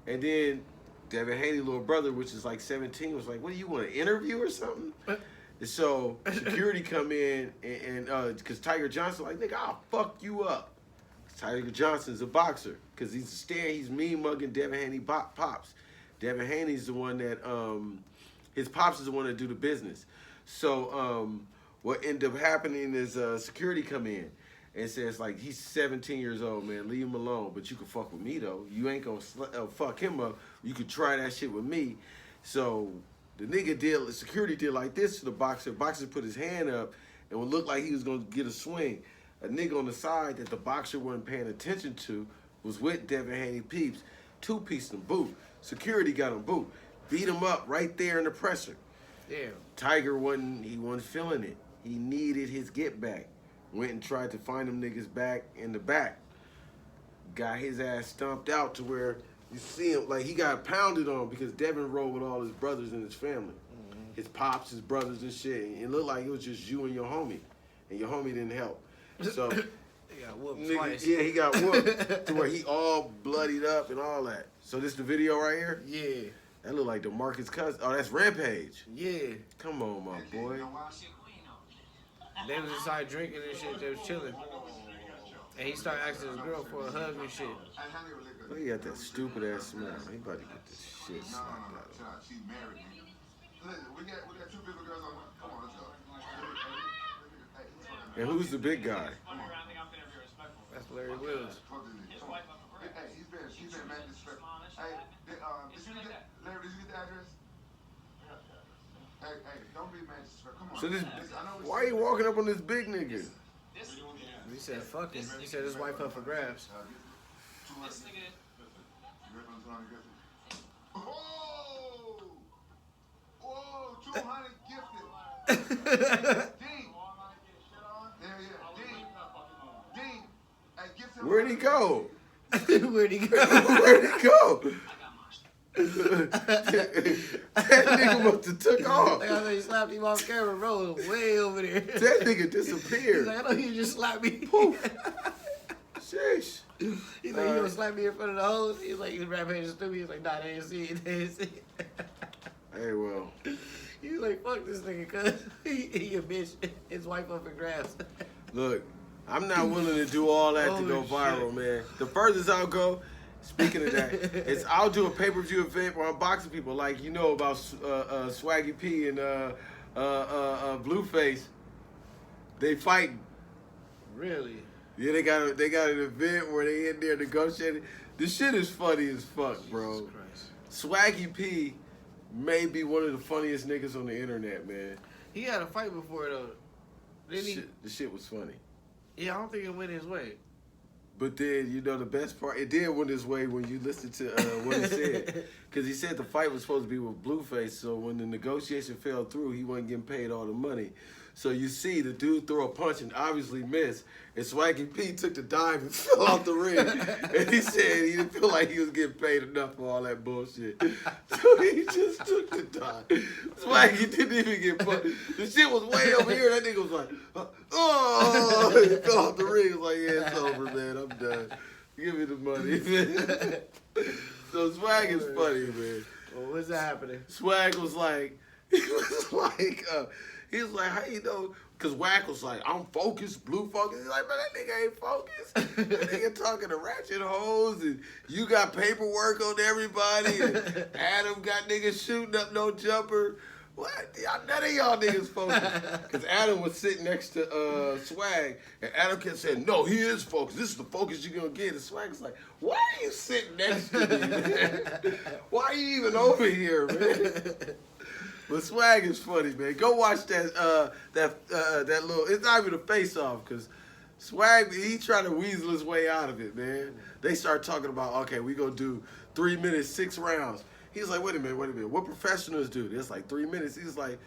And then Devin Haney, little brother, which is like 17, was like, what do you want, an interview or something? And so security come in and because Tiger Johnson like, nigga, I'll fuck you up. Tiger Johnson's a boxer because he's mean mugging Devin Haney pops. Devin Haney's the one that his pops is the one that do the business. So what ended up happening is security come in and says like, he's 17 years old, man, leave him alone. But you can fuck with me though. You ain't gonna fuck him up. You could try that shit with me. So the security did like this to the boxer. The boxer put his hand up and would look like he was gonna get a swing. A nigga on the side that the boxer wasn't paying attention to was with Devin Haney peeps. Two-pieced him, boot. Security got him, boot. Beat him up right there in the presser. Yeah. Tiger wasn't feeling it. He needed his get back. Went and tried to find them niggas back in the back. Got his ass stomped out to where you see him, like he got pounded on because Devin rode with all his brothers and his family. His pops, his brothers and shit. And it looked like it was just you and your homie. And your homie didn't help. So, He got whooped nigga, twice. yeah, he got whooped to where he all bloodied up and all that. So this the video right here? Yeah. That look like DeMarcus Cousins. Oh, that's Rampage. Yeah. Come on, my boy. They was inside drinking and shit. They was chilling. And he started asking his girl for a hug and shit. Look, he got that stupid ass smile. He about to get this shit slapped out of him. She married me. Listen, we got two bigger girls on. Come on, let's go. And who's the big guy? That's Larry Wills. Hey, he's been mad disrespectful. Hey, Larry, did you get the address? Hey, don't be mad disrespectful. Come on. So this, Listen, I know it's- why are you walking up on this big nigga? He said, fuck him. He said his wife up for grabs. Whoa! Whoa! 200 gifted. Dean. Dean. Hey, gift him. Where'd he go? Where'd he go? Where'd he go? That nigga must have took off. Like I know he slapped him off camera, bro. It was way over there. That nigga He's disappeared. like, I know you just slapped me. Poof. Sheesh. He's like, you gonna slap me in front of the hoes? He's like, his rap page is stupid. He's like, nah, they didn't see it. They didn't see it. Hey, well. He's like, fuck this nigga, cuz he a bitch. His wife up in grass. Look, I'm not willing to do all that to Holy go viral, shit. man. The furthest I'll go, speaking of that, is I'll do a pay-per-view event where I'm boxing people, like you know about Swaggy P and Blueface. They fighting. Really? Yeah, they got an event where they in there negotiating. This shit is funny as fuck, bro. Jesus Christ. Swaggy P may be one of the funniest niggas on the internet, man. He had a fight before, though. Didn't he? The shit was funny. Yeah, I don't think it went his way. But then, you know, the best part, it did win his way when you listen to what he said. Because he said the fight was supposed to be with Blueface, so when the negotiation fell through, he wasn't getting paid all the money. So you see the dude throw a punch and obviously miss. And Swaggy P took the dive and fell off the ring. And he said he didn't feel like he was getting paid enough for all that bullshit. So he just took the dive. Swaggy didn't even get punched. The shit was way over here. That nigga was like, oh, he fell off the ring. He was like, yeah, it's over, man. I'm done. Give me the money, man. So Swag is funny, man. Well, what's happening? Swag was like, he was like, how you know? Because Wack was like, I'm focused, blue focused. He's like, man, that nigga ain't focused. That nigga talking to ratchet hoes, and you got paperwork on everybody, and Adam got niggas shooting up no jumper. What? None of y'all niggas focused. Because Adam was sitting next to Swag, and Adam kept saying, no, he is focused. This is the focus you're going to get. And Swag's like, why are you sitting next to me, man? Why are you even over here, man? But Swag is funny, man. Go watch that little, it's not even a face-off, because Swag, he trying to weasel his way out of it, man. They start talking about, okay, we going to do 3 minutes, 6 rounds. He's like, wait a minute. What professionals do? It's like 3 minutes. He's like,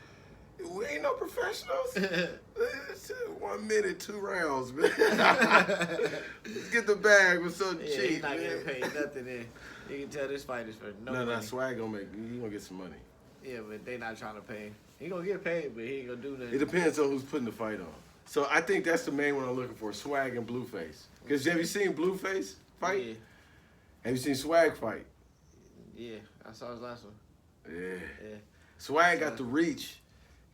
we ain't no professionals. It's 1 minute, 2 rounds, man. Let's get the bag with something cheap, He's not man. getting paid nothing in. You can tell this fight is for no No, money. Swag he gonna get some money. Yeah, but they not trying to pay him. He gonna get paid, but he ain't gonna do nothing. It depends on who's putting the fight on. So I think that's the main one I'm looking for, Swag and Blueface. Because have you seen Blueface fight? Yeah. Have you seen Swag fight? Yeah, I saw his last one. Yeah. Yeah. Swag got the reach.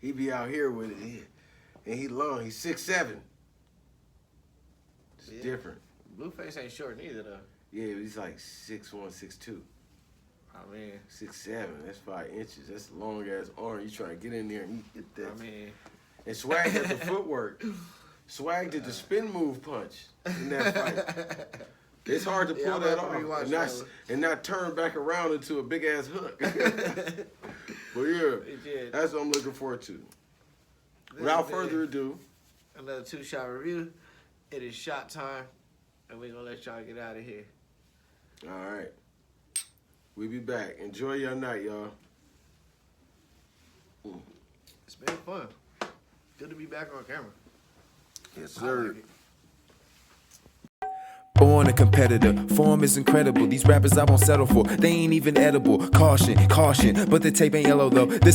He be out here with it. And he long. He's 6'7". It's different. Blueface ain't short neither, though. Yeah, he's like 6'1", 6'2". I mean, 6'7". That's 5 inches. That's a long ass arm. You trying to get in there and get that. I mean, And Swag had the footwork. Swag did the spin move punch in that fight. It's hard to pull that off and not turn back around into a big ass hook. But yeah, that's what I'm looking forward to. Without further ado, another 2-shot review. It is shot time, and we're gonna let y'all get out of here. All right. We be back. Enjoy your night, y'all. It's been fun. Good to be back on camera. Yes, sir. Born a competitor, form is incredible. These rappers I won't settle for, they ain't even edible. Caution, caution, but the tape ain't yellow though. This